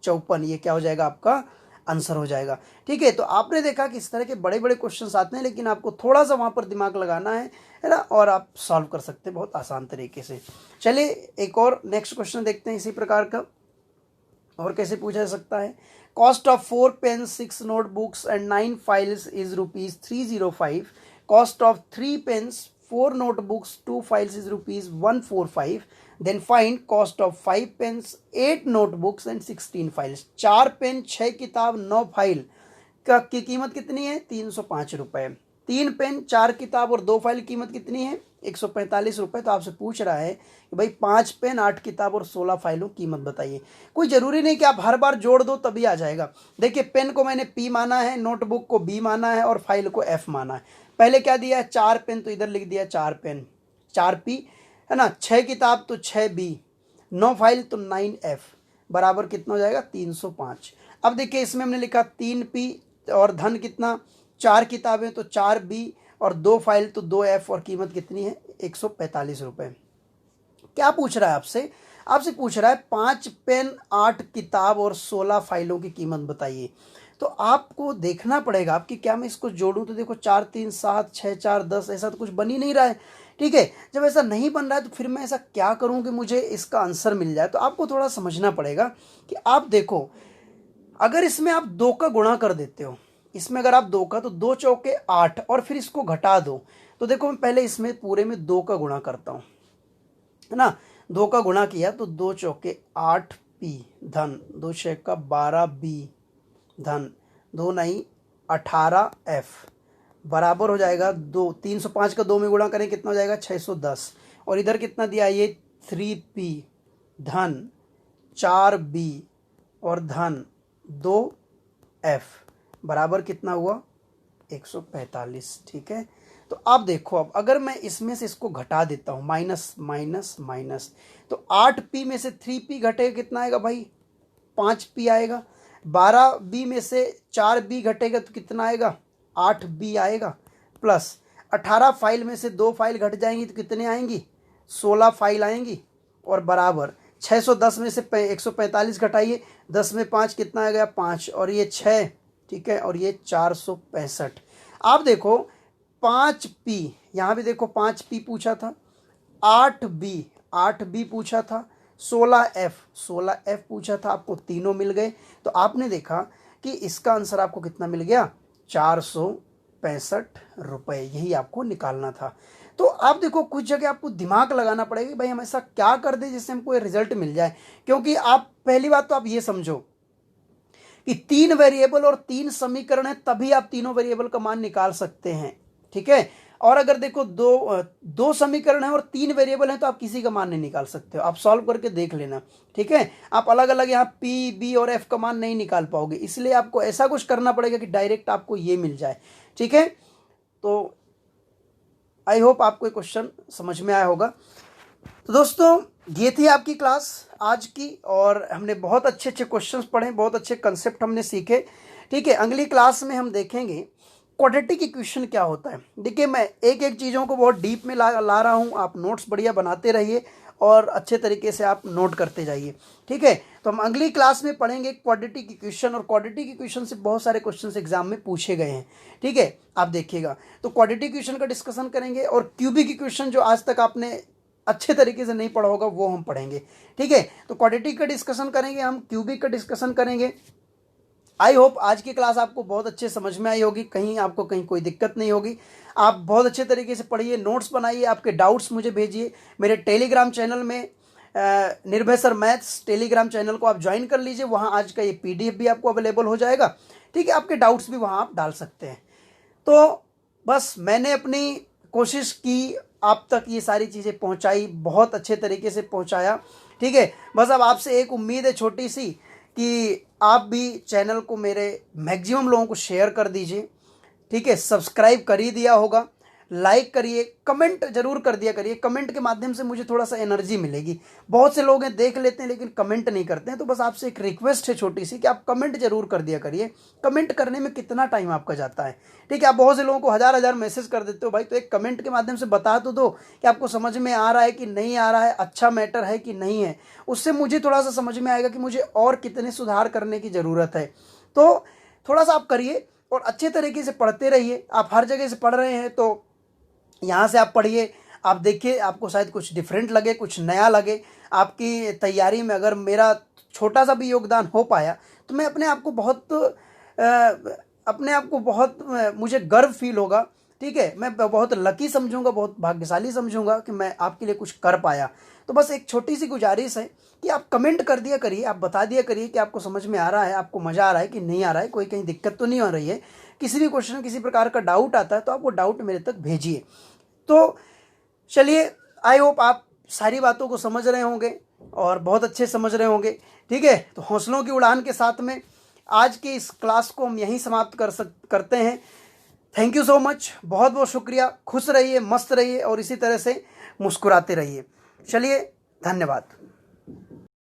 54, ये क्या हो जाएगा आपका आंसर हो जाएगा। ठीक है, तो आपने देखा कि इस तरह के बड़े बड़े क्वेश्चंस आते हैं, लेकिन आपको थोड़ा सा वहाँ पर दिमाग लगाना है ना, और आप सॉल्व कर सकते हैं बहुत आसान तरीके से। चलिए एक और नेक्स्ट क्वेश्चन देखते हैं इसी प्रकार का, और कैसे पूछा जा सकता है। Cost of 4 pen 6 notebooks and 9 files is ₹305। Cost of 3 pens 4 notebooks 2 files is ₹145। Then find cost of 5 pens 8 notebooks and 16 files. 4 pen 6 किताब 9 फाइल की कीमत कितनी है? ₹305। 3 पेन 4 किताब और 2 फाइल की कीमत कितनी है? ₹145। तो आपसे पूछ रहा है कि भाई 5 पेन 8 किताब और 16 फाइलों की कीमत बताइए। कोई ज़रूरी नहीं कि आप हर बार जोड़ दो तभी आ जाएगा। देखिए, पेन को मैंने P माना है, नोटबुक को B माना है और फाइल को F माना है। पहले क्या दिया है? 4 पेन, तो इधर लिख दिया 4 पेन 4P, है ना। 6 किताब तो 6B, 9 फाइल तो 9F, बराबर कितना हो जाएगा? 305। अब देखिए, इसमें हमने लिखा 3P और धन कितना? 4 किताबें तो 4B और 2 फाइल तो 2F, और कीमत कितनी है? ₹145। क्या पूछ रहा है आपसे? आपसे पूछ रहा है 5 पेन 8 किताब और 16 फाइलों की कीमत बताइए। तो आपको देखना पड़ेगा आपकी, क्या मैं इसको जोड़ूं? तो देखो 4 3 7 6 4 10, ऐसा तो कुछ बन ही नहीं रहा है। ठीक है, जब ऐसा नहीं बन रहा है तो फिर मैं ऐसा क्या करूं कि मुझे इसका आंसर मिल जाए? तो आपको थोड़ा समझना पड़ेगा कि आप देखो, अगर इसमें आप 2 का गुणा कर देते हो, इसमें अगर आप 2 का, तो 2 चौके 8, और फिर इसको घटा दो। तो देखो, मैं पहले इसमें पूरे में 2 का गुणा करता हूँ, है ना। 2 का गुणा किया तो 2 चौके 8P धन 2 छक्का 12B धन 2 नहीं 18F, बराबर हो जाएगा 2। 305 का 2 में गुणा करें कितना हो जाएगा? 610। और इधर कितना दिया? ये 3P धन 4B और धन 2F, बराबर कितना हुआ? 145। ठीक है, तो अब देखो, अब अगर मैं इसमें से इसको घटा देता हूँ, माइनस माइनस माइनस, तो 8P में से 3P घटेगा, कितना आएगा भाई? 5P आएगा। 12B में से 4B घटेगा तो कितना आएगा? 8B आएगा। प्लस 18 फाइल में से 2 फाइल घट जाएंगी तो कितने आएंगी? 16 फाइल आएंगी, और बराबर 610 में से 145 घटाइए, 10 में 5 कितना आ गया? 5, और ये 6, ठीक है, और ये 465। आप देखो 5P, यहाँ भी देखो 5P पूछा था, 8B पूछा था, 16F पूछा था, आपको तीनों मिल गए। तो आपने देखा कि इसका आंसर आपको कितना मिल गया? ₹465, यही आपको निकालना था। तो आप देखो, कुछ जगह आपको दिमाग लगाना पड़ेगा कि भाई हम ऐसा क्या कर दें जिससे हमको ये रिजल्ट मिल जाए। क्योंकि आप पहली बात तो आप ये समझो कि 3 वेरिएबल और 3 समीकरण है, तभी आप तीनों वेरिएबल का मान निकाल सकते हैं। ठीक है, और अगर देखो दो समीकरण है और 3 वेरिएबल हैं तो आप किसी का मान नहीं निकाल सकते हो। आप सॉल्व करके देख लेना। ठीक है, आप अलग अलग यहाँ P, B और F का मान नहीं निकाल पाओगे, इसलिए आपको ऐसा कुछ करना पड़ेगा कि डायरेक्ट आपको ये मिल जाए। ठीक है, तो आई होप आपको ये क्वेश्चन समझ में आया होगा। तो दोस्तों, ये थी आपकी क्लास आज की, और हमने बहुत अच्छे अच्छे क्वेश्चंस पढ़े, बहुत अच्छे कंसेप्ट हमने सीखे। ठीक है, अगली क्लास में हम देखेंगे क्वाड्रेटिक इक्वेशन क्या होता है। देखिए, मैं एक एक चीज़ों को बहुत डीप में ला रहा हूँ। आप नोट्स बढ़िया बनाते रहिए और अच्छे तरीके से आप नोट करते जाइए। ठीक है, तो हम अगली क्लास में पढ़ेंगे क्वाड्रेटिक इक्वेशन, और क्वाड्रेटिक इक्वेशन से बहुत सारे क्वेश्चंस एग्जाम में पूछे गए हैं। ठीक है, आप देखिएगा, तो क्वाड्रेटिक इक्वेशन का डिस्कशन करेंगे, और क्यूबिक इक्वेशन जो आज तक आपने अच्छे तरीके से नहीं पढ़ा होगा वो हम पढ़ेंगे। ठीक है, तो क्वाड्रेटिक का डिस्कशन करेंगे, हम क्यूबिक का डिस्कशन करेंगे। आई होप आज की क्लास आपको बहुत अच्छे समझ में आई होगी, कहीं आपको कहीं कोई दिक्कत नहीं होगी। आप बहुत अच्छे तरीके से पढ़िए, नोट्स बनाइए, आपके डाउट्स मुझे भेजिए। मेरे टेलीग्राम चैनल में निर्भय सर मैथ्स टेलीग्राम चैनल को आप ज्वाइन कर लीजिए, वहाँ आज का ये PDF भी आपको अवेलेबल हो जाएगा। ठीक है, आपके डाउट्स भी वहाँ आप डाल सकते हैं। तो बस मैंने अपनी कोशिश की, आप तक ये सारी चीज़ें पहुँचाई, बहुत अच्छे तरीके से पहुँचाया। ठीक है, बस अब आपसे एक उम्मीद है छोटी सी, कि आप भी चैनल को मेरे मैक्सिमम लोगों को शेयर कर दीजिए। ठीक है, सब्सक्राइब कर ही दिया होगा, लाइक करिए, कमेंट जरूर कर दिया करिए। कमेंट के माध्यम से मुझे थोड़ा सा एनर्जी मिलेगी। बहुत से लोग हैं देख लेते हैं लेकिन कमेंट नहीं करते हैं, तो बस आपसे एक रिक्वेस्ट है छोटी सी कि आप कमेंट जरूर कर दिया करिए। कमेंट करने में कितना टाइम आपका जाता है? ठीक है, आप बहुत से लोगों को हज़ार हज़ार मैसेज कर देते हो भाई, तो एक कमेंट के माध्यम से बता तो दो कि आपको समझ में आ रहा है कि नहीं आ रहा है, अच्छा मैटर है कि नहीं है। उससे मुझे थोड़ा सा समझ में आएगा कि मुझे और कितने सुधार करने की ज़रूरत है। तो थोड़ा सा आप करिए और अच्छे तरीके से पढ़ते रहिए। आप हर जगह से पढ़ रहे हैं तो यहाँ से आप पढ़िए, आप देखिए, आपको शायद कुछ डिफरेंट लगे, कुछ नया लगे आपकी तैयारी में। अगर मेरा छोटा सा भी योगदान हो पाया तो मैं अपने आप को बहुत मुझे गर्व फील होगा, ठीक है। मैं बहुत लकी समझूंगा, बहुत भाग्यशाली समझूंगा कि मैं आपके लिए कुछ कर पाया। तो बस एक छोटी सी गुजारिश है कि आप कमेंट कर दिया करिए, आप बता दिया करिए कि आपको समझ में आ रहा है, आपको मज़ा आ रहा है कि नहीं आ रहा है, कोई कहीं दिक्कत तो नहीं हो रही है। किसी भी क्वेश्चन, किसी प्रकार का डाउट आता है तो आप वो डाउट मेरे तक भेजिए। तो चलिए, आई होप आप सारी बातों को समझ रहे होंगे और बहुत अच्छे समझ रहे होंगे, ठीक है। तो हौसलों की उड़ान के साथ में आज की इस क्लास को हम यहीं समाप्त करते हैं। थैंक यू सो मच, बहुत बहुत शुक्रिया। खुश रहिए, मस्त रहिए और इसी तरह से मुस्कुराते रहिए। चलिए, धन्यवाद।